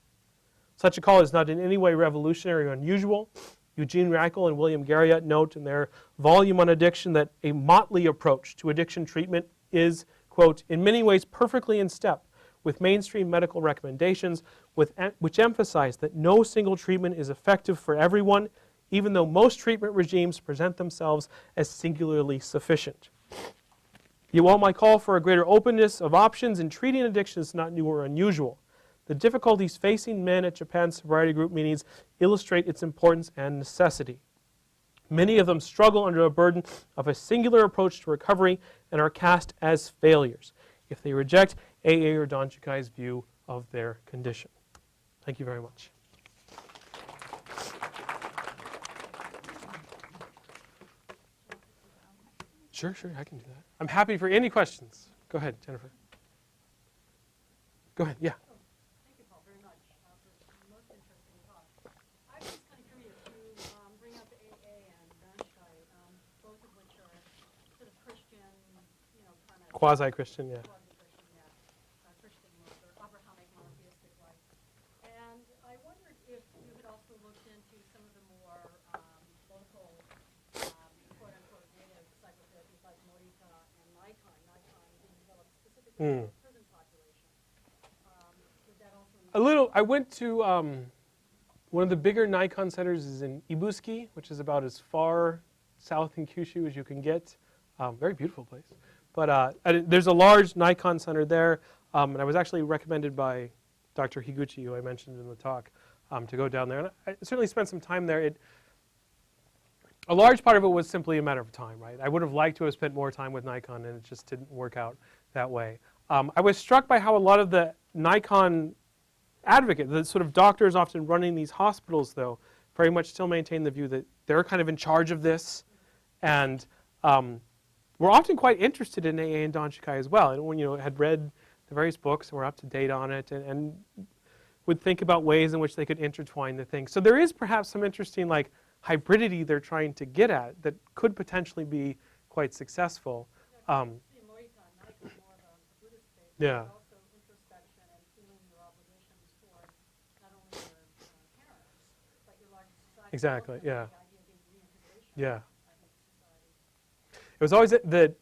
Such a call is not in any way revolutionary or unusual. Eugene Reichel and William Garriott note in their volume on addiction that a motley approach to addiction treatment is, quote, in many ways perfectly in step with mainstream medical recommendations, which emphasize that no single treatment is effective for everyone, even though most treatment regimes present themselves as singularly sufficient. Yet while my call for a greater openness of options in treating addiction is not new or unusual, the difficulties facing men at Japan's sobriety group meetings illustrate its importance and necessity. Many of them struggle under a burden of a singular approach to recovery and are cast as failures if they reject AA or Danshukai's view of their condition. Thank you very much. Sure, I can do that. I'm happy for any questions. Go ahead, Jennifer. Go ahead, yeah. Thank you, Paul, very much for the most interesting talk. I was just kind of curious. You bring up AA and Quasi-Christian, yeah. quasi-Christian, Christian most, or Abrahamic monotheistic life. And I wondered if you had also looked into some of the more local, quote-unquote, native psychotherapies like Morita and Nikon. Nikon being developed specifically for the prison population. Would that also A little. I went to one of the bigger Nikon centers is in Ibuski, which is about as far south in Kyushu as you can get. Very beautiful place. But there's a large Nikon center there, and I was actually recommended by Dr. Higuchi, who I mentioned in the talk, to go down there. And I certainly spent some time there. A large part of it was simply a matter of time, right? I would have liked to have spent more time with Nikon, and it just didn't work out that way. I was struck by how a lot of the Nikon advocates, the sort of doctors often running these hospitals, though, very much still maintain the view that they're kind of in charge of this, and we're often quite interested in AA and Danshikai as well. And when had read the various books and were up to date on it, and would think about ways in which they could intertwine the things. So there is perhaps some interesting like hybridity they're trying to get at that could potentially be quite successful. Morita and Nikon more of a Buddhist faith, Yeah. but also introspection and feeling your obligations toward not only your parents, but your larger society. Exactly, Ultimately, yeah. The idea being reintegration. Yeah. I think society. It was always that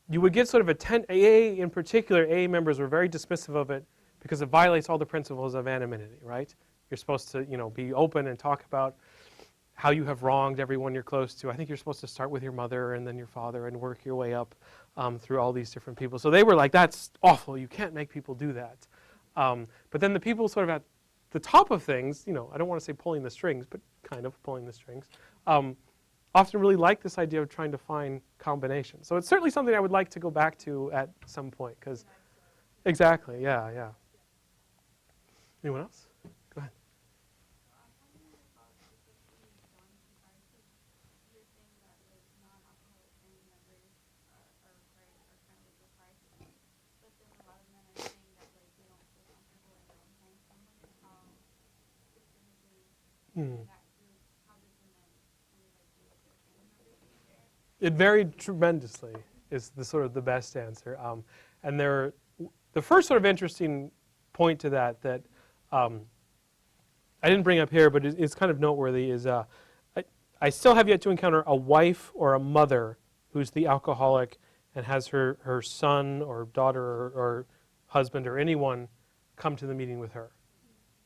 you would get sort of AA in particular, AA members were very dismissive of it because it violates all the principles of anonymity, right? You're supposed to, be open and talk about how you have wronged everyone you're close to. I think you're supposed to start with your mother and then your father and work your way up through all these different people. So they were like, that's awful. You can't make people do that. But then the people sort of at the top of things, I don't want to say pulling the strings, but kind of pulling the strings, often really like this idea of trying to find combinations. So it's certainly something I would like to go back to at some point. Because exactly, yeah. Anyone else? Go ahead. It varied tremendously is the sort of the best answer. And the first sort of interesting point to that I didn't bring up here, but it's kind of noteworthy is I still have yet to encounter a wife or a mother who's the alcoholic and has her son or daughter or husband or anyone come to the meeting with her.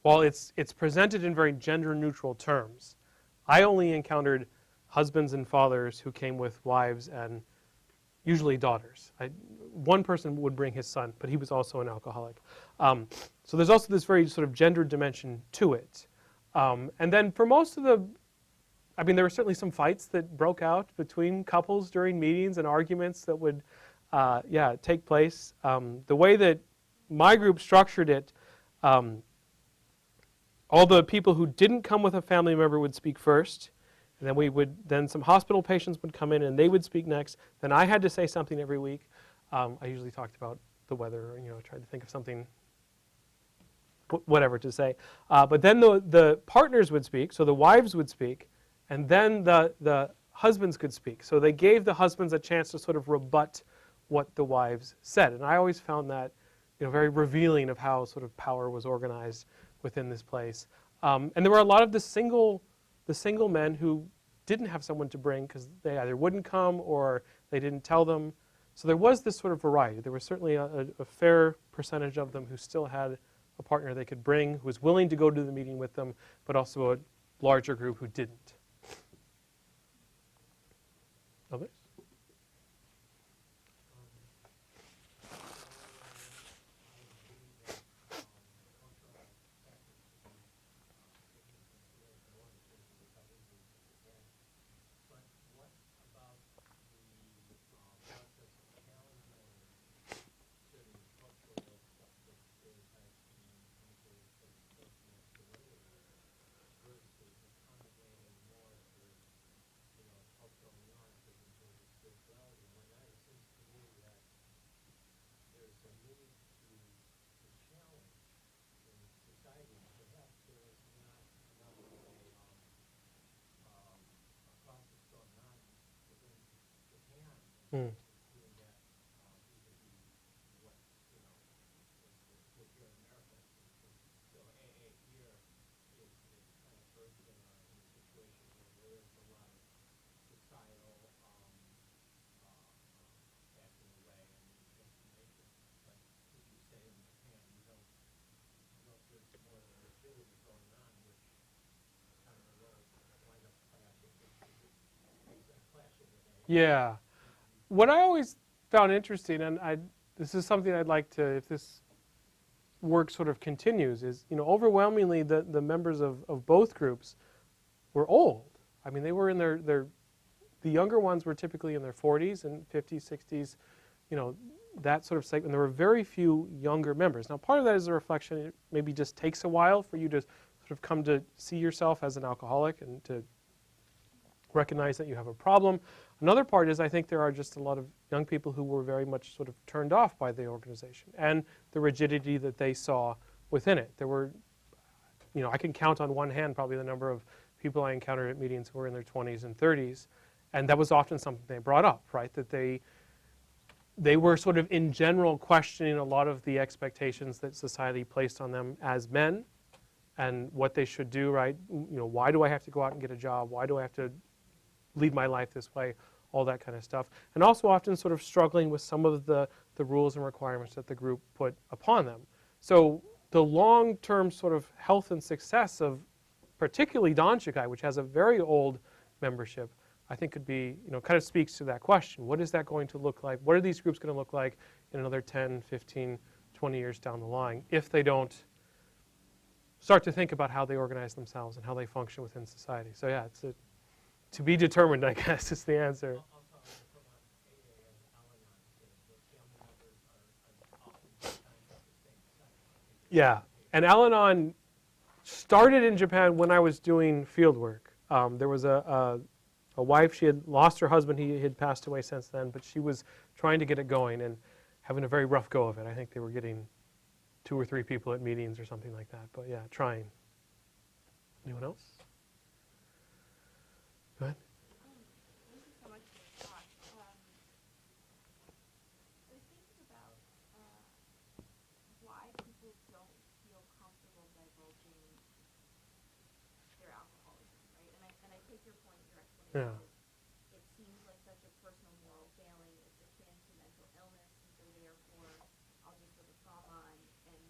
While it's presented in very gender-neutral terms, I only encountered husbands and fathers who came with wives and usually daughters. One person would bring his son, but he was also an alcoholic. So there's also this very sort of gender dimension to it. And then for most of there were certainly some fights that broke out between couples during meetings and arguments that would, take place. The way that my group structured it, all the people who didn't come with a family member would speak first. And then then some hospital patients would come in and they would speak next. Then I had to say something every week. I usually talked about the weather, tried to think of something, whatever to say. But then the partners would speak, so the wives would speak, and then the husbands could speak. So they gave the husbands a chance to sort of rebut what the wives said. And I always found that very revealing of how sort of power was organized within this place. And there were a lot of the single men who didn't have someone to bring because they either wouldn't come or they didn't tell them. So there was this sort of variety. There was certainly a fair percentage of them who still had a partner they could bring, who was willing to go to the meeting with them, but also a larger group who didn't. Others? Yeah. What I always found interesting, and this is something I'd like to, if this work sort of continues, is, overwhelmingly the members of both groups were old. I mean, they were in the younger ones were typically in their 40s and 50s, 60s, that sort of segment. There were very few younger members. Now, part of that is a reflection. It maybe just takes a while for you to sort of come to see yourself as an alcoholic and to recognize that you have a problem. Another part is I think there are just a lot of young people who were very much sort of turned off by the organization and the rigidity that they saw within it. There were, I can count on one hand probably the number of people I encountered at meetings who were in their 20s and 30s, and that was often something they brought up, right? That they were sort of in general questioning a lot of the expectations that society placed on them as men and what they should do, right? Why do I have to go out and get a job? Why do I have to lead my life this way? All that kind of stuff. And also often sort of struggling with some of the rules and requirements that the group put upon them. So the long-term sort of health and success of particularly Donchikai, which has a very old membership, I think could be, kind of speaks to that question. What is that going to look like? What are these groups going to look like in another 10, 15, 20 years down the line if they don't start to think about how they organize themselves and how they function within society? So yeah, it's to be determined, I guess, is the answer. Yeah, and Al-Anon started in Japan when I was doing field work. There was a wife, she had lost her husband, he had passed away since then, but she was trying to get it going and having a very rough go of it. I think they were getting 2 or 3 people at meetings or something like that, but yeah, trying. Anyone else? Go ahead. Thank you so much for your talk. I was thinking about why people don't feel comfortable divulging their alcoholism, right? And I take your point, your explanation. Yeah. It seems like such a personal moral failing. It's akin to mental illness, and so therefore I'll just sort of trauma and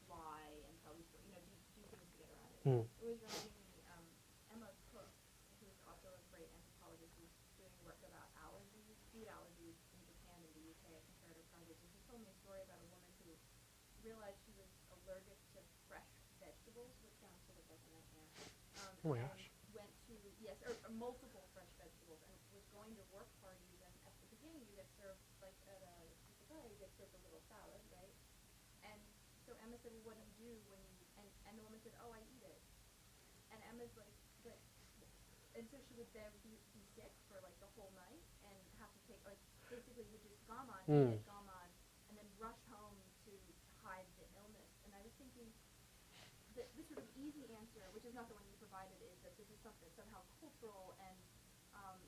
lie and tell these stories, do things to get around it. Mm. It was reminding me, Emma Cook, who's also a great anthropologist, who's doing work about allergies, food allergies in Japan and the UK at comparative causes. And she told me a story about a woman who realized she was allergic to fresh vegetables, which sounds sort of like a nightmare. Oh my and gosh. went to, or multiple fresh vegetables, and was going to work parties, and at the beginning you get served, like at a pizzeria, you get served a little salad, right? And so Emma said, well, what do you do when you, and the woman said, oh, I eat it. And Emma's like, but, and so she would then be sick for like the whole night and have to take, like, basically would just gammon, eat it, gammon, and then rush home to hide the illness. And I was thinking, the sort of easy answer, which is not the one you provided, is that this is something somehow cultural and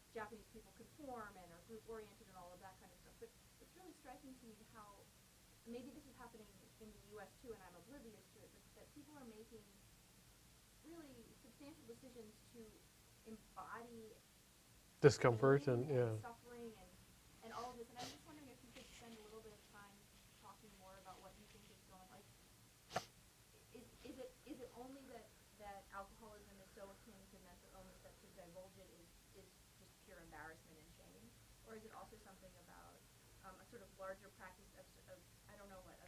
Japanese people conform and are group-oriented and all of that kind of stuff. But it's really striking to me how, maybe this is happening in the U.S. too, and I'm oblivious to it, but that people are making really substantial decisions to embody Discomfort pain and suffering and all of this. And I'm just wondering if you could spend a little bit of time talking more about what you think is going on. Like, is it only that alcoholism is so akin to mental illness that to divulge it is just pure embarrassment and shame? Or is it also something about a sort of larger practice of I don't know what,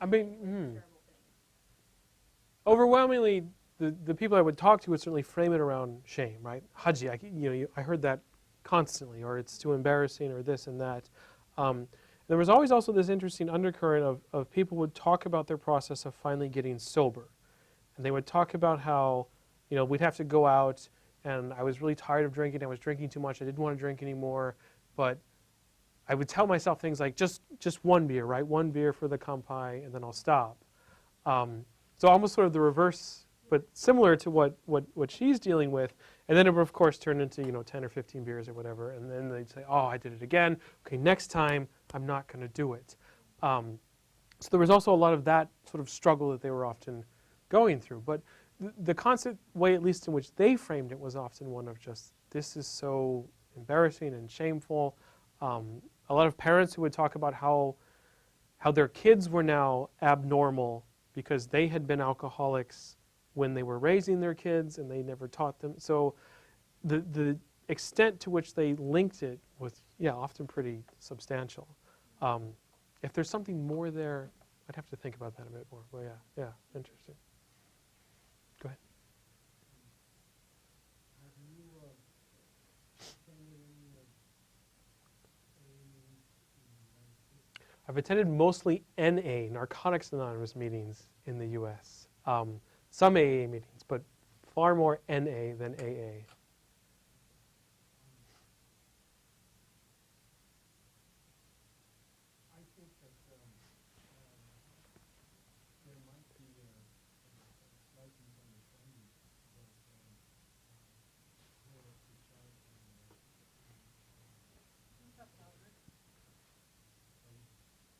I mean, terrible things? overwhelmingly, the people I would talk to would certainly frame it around shame, right? Haji, I heard that constantly, or it's too embarrassing, or this and that. There was always also this interesting undercurrent of people would talk about their process of finally getting sober. And they would talk about how, we'd have to go out, and I was really tired of drinking. I was drinking too much. I didn't want to drink anymore. But I would tell myself things like, just one beer, right? One beer for the kanpai, and then I'll stop. So almost sort of the reverse, but similar to what she's dealing with. And then it would, of course, turn into, 10 or 15 beers or whatever. And then they'd say, oh, I did it again. Okay, next time, I'm not going to do it. So there was also a lot of that sort of struggle that they were often going through. But the constant way, at least in which they framed it, was often one of just, this is so embarrassing and shameful. A lot of parents who would talk about how their kids were now abnormal because they had been alcoholics when they were raising their kids and they never taught them. So the extent to which they linked it was, often pretty substantial. If there's something more there, I'd have to think about that a bit more. Well, yeah, interesting. Go ahead. I've attended mostly NA, Narcotics Anonymous meetings in the U.S. Some AA meetings, but far more NA than AA.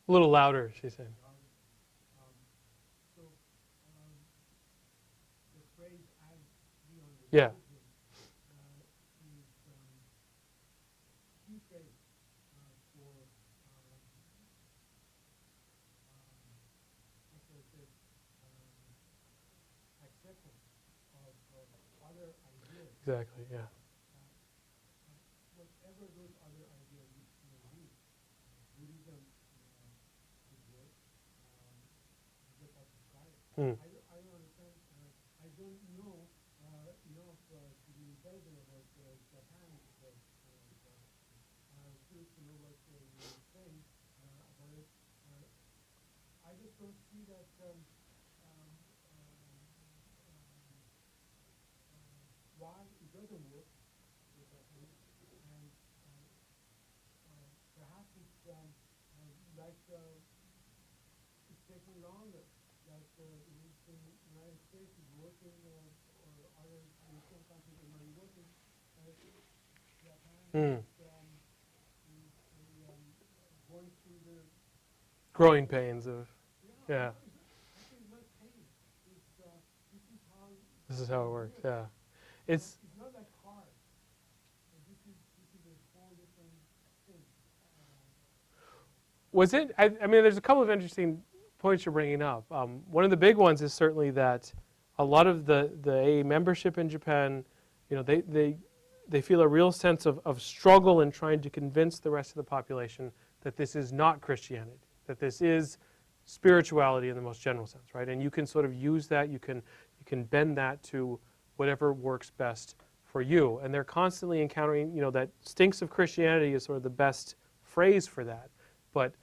A little louder, she said. Yeah. Exactly, yeah. Hmm. Hmm. Growing pains of, yeah. This is how it works, yeah. It's was it? I mean, there's a couple of interesting points you're bringing up. One of the big ones is certainly that a lot of the AA membership in Japan, they feel a real sense of struggle in trying to convince the rest of the population that this is not Christianity, that this is spirituality in the most general sense, right? And you can sort of use that, you can bend that to whatever works best for you. And they're constantly encountering, that stinks of Christianity is sort of the best phrase for that. But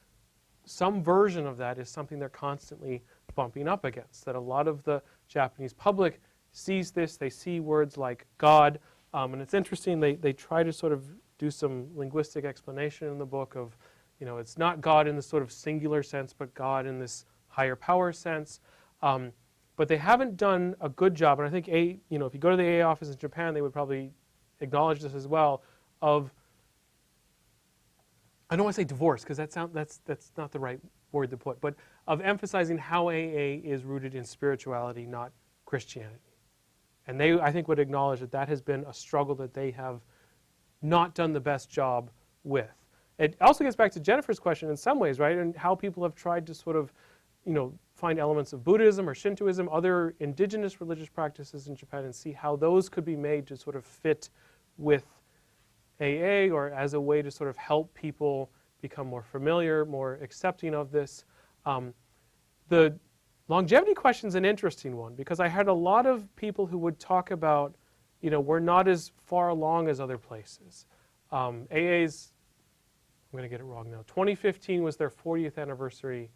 some version of that is something they're constantly bumping up against, that a lot of the Japanese public sees this, they see words like God, and it's interesting, they try to sort of do some linguistic explanation in the book of, it's not God in the sort of singular sense, but God in this higher power sense. But they haven't done a good job, and I think if you go to the AA office in Japan, they would probably acknowledge this as well, of, I don't want to say divorce, because that's not the right word to put, but of emphasizing how AA is rooted in spirituality, not Christianity. And they, I think, would acknowledge that that has been a struggle that they have not done the best job with. It also gets back to Jennifer's question in some ways, right, and how people have tried to sort of, find elements of Buddhism or Shintoism, other indigenous religious practices in Japan, and see how those could be made to sort of fit with AA, or as a way to sort of help people become more familiar, more accepting of this. The longevity question is an interesting one, because I had a lot of people who would talk about, we're not as far along as other places. AA's, I'm going to get it wrong now, 2015 was their 40th anniversary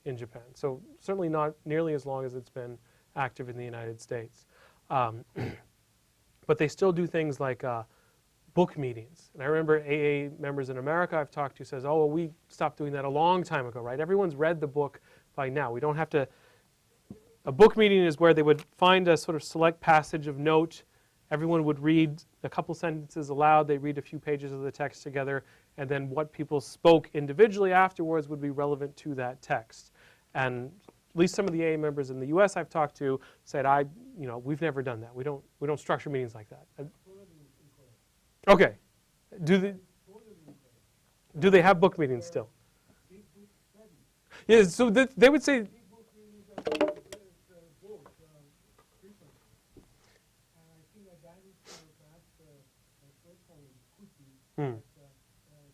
in Japan. So certainly not nearly as long as it's been active in the United States. But they still do things like book meetings. And I remember AA members in America I've talked to says, oh, well, we stopped doing that a long time ago, right? Everyone's read the book by now. We don't have to. A book meeting is where they would find a sort of select passage of note. Everyone would read a couple sentences aloud. They read a few pages of the text together. And then what people spoke individually afterwards would be relevant to that text. And at least some of the AA members in the U.S. I've talked to said, we've never done that. We don't structure meetings like that. Okay. Do they have book meetings still? Yeah. So they would say. first time it could be, Hmm. but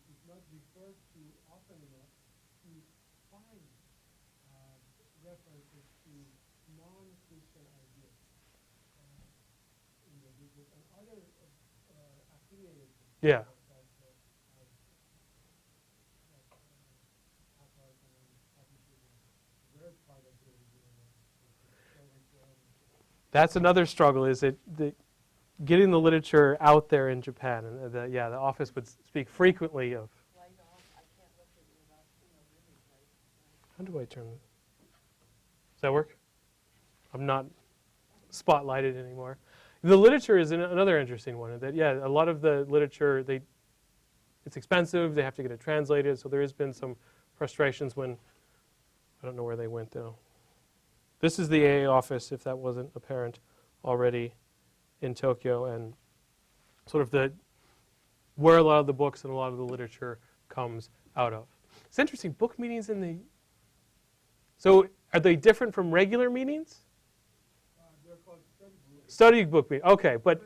it's not referred to often enough to find references to non-Christian ideas in the big book and other affiliated books Yeah. Alcoholism and Masculinity were part of the That's another struggle, is it getting the literature out there in Japan. And the office would speak frequently of. How do I turn this? Does that work? I'm not spotlighted anymore. The literature is another interesting one. That a lot of the literature, it's expensive. They have to get it translated. So there has been some frustrations when, I don't know where they went though. This is the AA office, if that wasn't apparent already, in Tokyo, and sort of where a lot of the books and a lot of the literature comes out of. It's interesting, book meetings so are they different from regular meetings? they're called study groups. Study book meeting, okay, but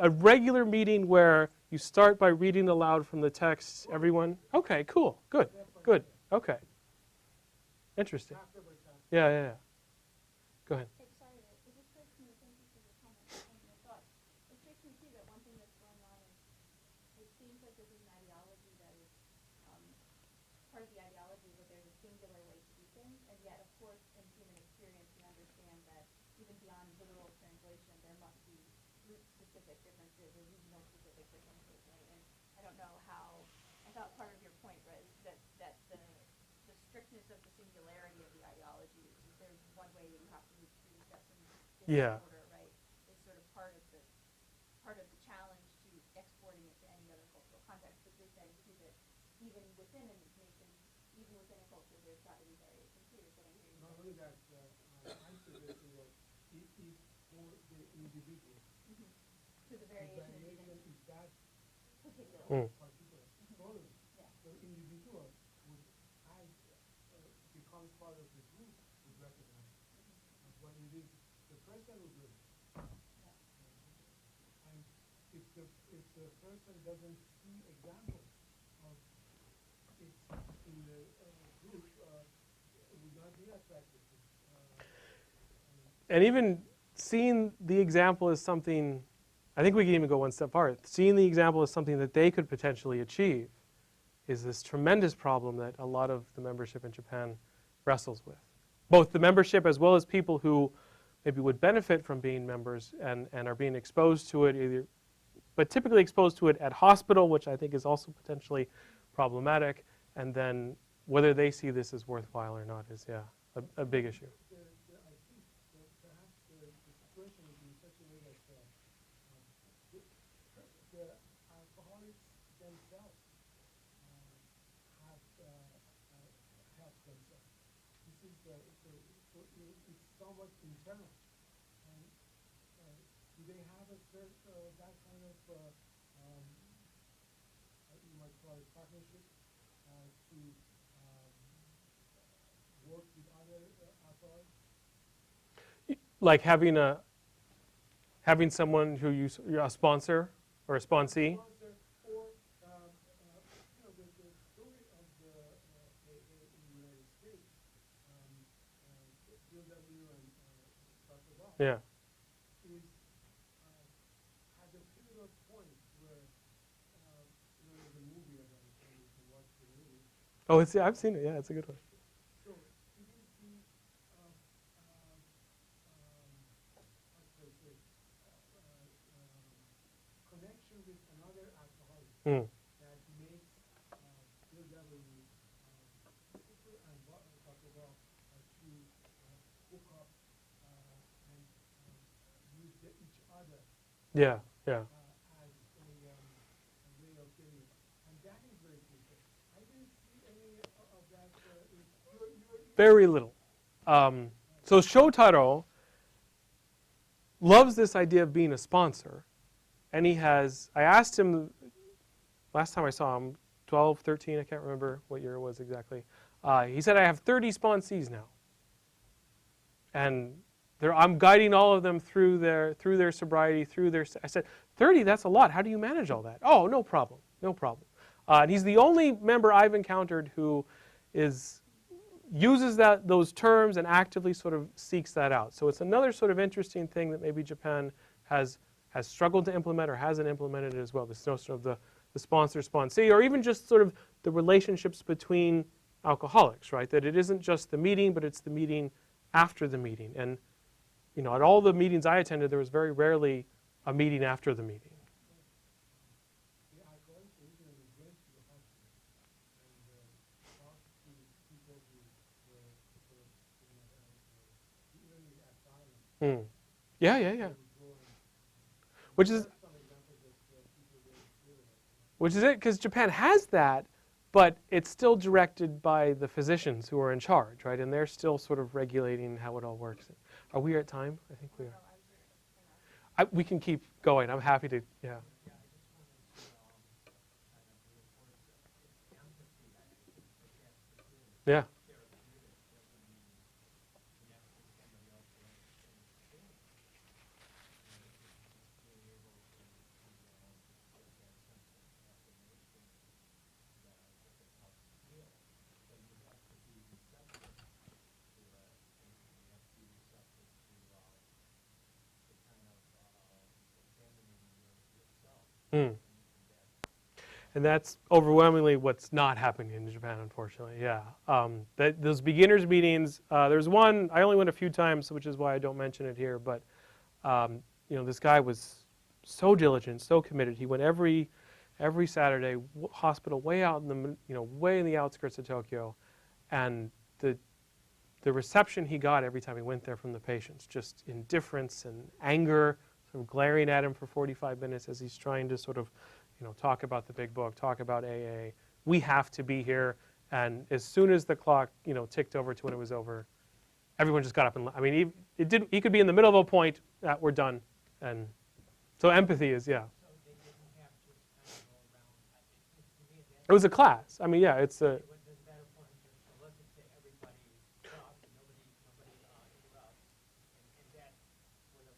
a regular meeting where you start by reading aloud from the text, everyone, okay, cool, good, okay. Interesting. Yeah. Go ahead. It strikes me, thank you for your comments and your thoughts. It strikes me too that one thing that's going on is it seems like this is an ideology that is part of the ideology that there's a singular way to do things, and yet, of course, in human experience, we understand that even beyond literal translation, there must be group-specific differences or regional-specific differences, right? And I don't know how. I thought part of your point was that the strictness of the singularity of the ideology is there's one way that you have to move through the steps in this order, right? Is sort of part of the challenge to exporting it to any other cultural context. But you're saying too that even within a nation, even within a culture, there's got to be variation too. Is what I hear you Not saying. only that, I'm suggesting that it is for the individual. So the variation Variation is that particular. particular. Totally. Yeah. The individual would, as becomes part of the group, would recognize. But it is the person who does it. And if the person doesn't see examples of it in the group, it would not be attractive. And even seeing the example as something, I think we can even go one step farther. Seeing the example as something that they could potentially achieve is this tremendous problem that a lot of the membership in Japan wrestles with. Both the membership as well as people who maybe would benefit from being members and are being exposed to it, but typically exposed to it at hospital, which I think is also potentially problematic, and then whether they see this as worthwhile or not is, a big issue. I think that perhaps the situation is in such a way that the alcoholics themselves have helped themselves. This is it's somewhat internal. And do they have that kind of you might call it partnership to work with other alcoholics? Like having someone who you're a sponsor or a sponsee. Sponsor or the story of the AA in the United States, Bill W. and Dr. Bob, Yeah. is at a pivotal point where there's a movie about it, and you can watch the movie. Oh, I've seen it. Yeah, it's a good one. So it is the connection with another alcoholic Mm. that makes Bill W. and Dr. Bob to hook up and use each other Yeah. as a way of getting it. And that is very crucial. I didn't see any of that. Very little. So Shotaro loves this idea of being a sponsor. And I asked him, last time I saw him, 12, 13, I can't remember what year it was exactly. He said, I have 30 sponsees now. And I'm guiding all of them through their sobriety, I said, 30, that's a lot. How do you manage all that? Oh, no problem, no problem. And he's the only member I've encountered who uses those terms and actively sort of seeks that out. So it's another sort of interesting thing that maybe Japan has struggled to implement or hasn't implemented it as well. This notion of the sponsor-sponsee, or even just sort of the relationships between alcoholics, right? That it isn't just the meeting, but it's the meeting after the meeting. And at all the meetings I attended, there was very rarely a meeting after the meeting. The alcoholic usually went to the hospital and talked to people who were even the asylum. Yeah. Which is it, because Japan has that, but it's still directed by the physicians who are in charge, right? And they're still sort of regulating how it all works. Are we at time? I think we are. We can keep going. I'm happy to, yeah. Yeah. And that's overwhelmingly what's not happening in Japan, unfortunately. Yeah, those beginners meetings. There's one I only went a few times, which is why I don't mention it here. But this guy was so diligent, so committed. He went every Saturday. Hospital way out in the way in the outskirts of Tokyo, and the reception he got every time he went there from the patients, just indifference and anger, sort of glaring at him for 45 minutes as he's trying to sort of talk about the big book, talk about AA. We have to be here. And as soon as the clock, ticked over to when it was over, everyone just got up and, he could be in the middle of a point that we're done. And so empathy is, yeah. So they didn't have to kind of go around. It was a class. Yeah, it's a. There's a better point just to listen to everybody talk and nobody interrupt. And that would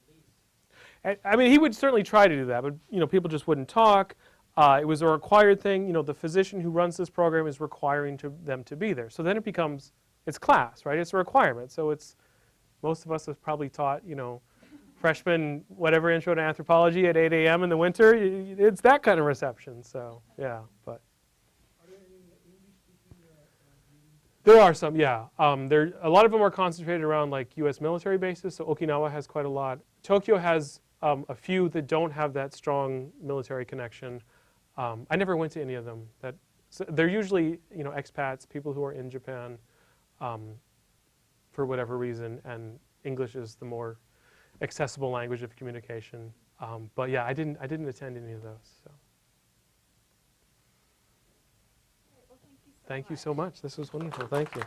at least. He would certainly try to do that, but people just wouldn't talk. It was a required thing. The physician who runs this program is requiring them to be there. So then it's class, right? It's a requirement. So most of us have probably taught, freshman whatever intro to anthropology at 8 a.m. in the winter. It's that kind of reception. So yeah, but. Are there any English-speaking meetings? There are some, yeah. A lot of them are concentrated around like U.S. military bases. So Okinawa has quite a lot. Tokyo has a few that don't have that strong military connection. I never went to any of them. So they're usually expats, people who are in Japan for whatever reason, and English is the more accessible language of communication. But yeah, I didn't attend any of those. So. Well, thank you so much. Thank you so much. This was wonderful. Thank you.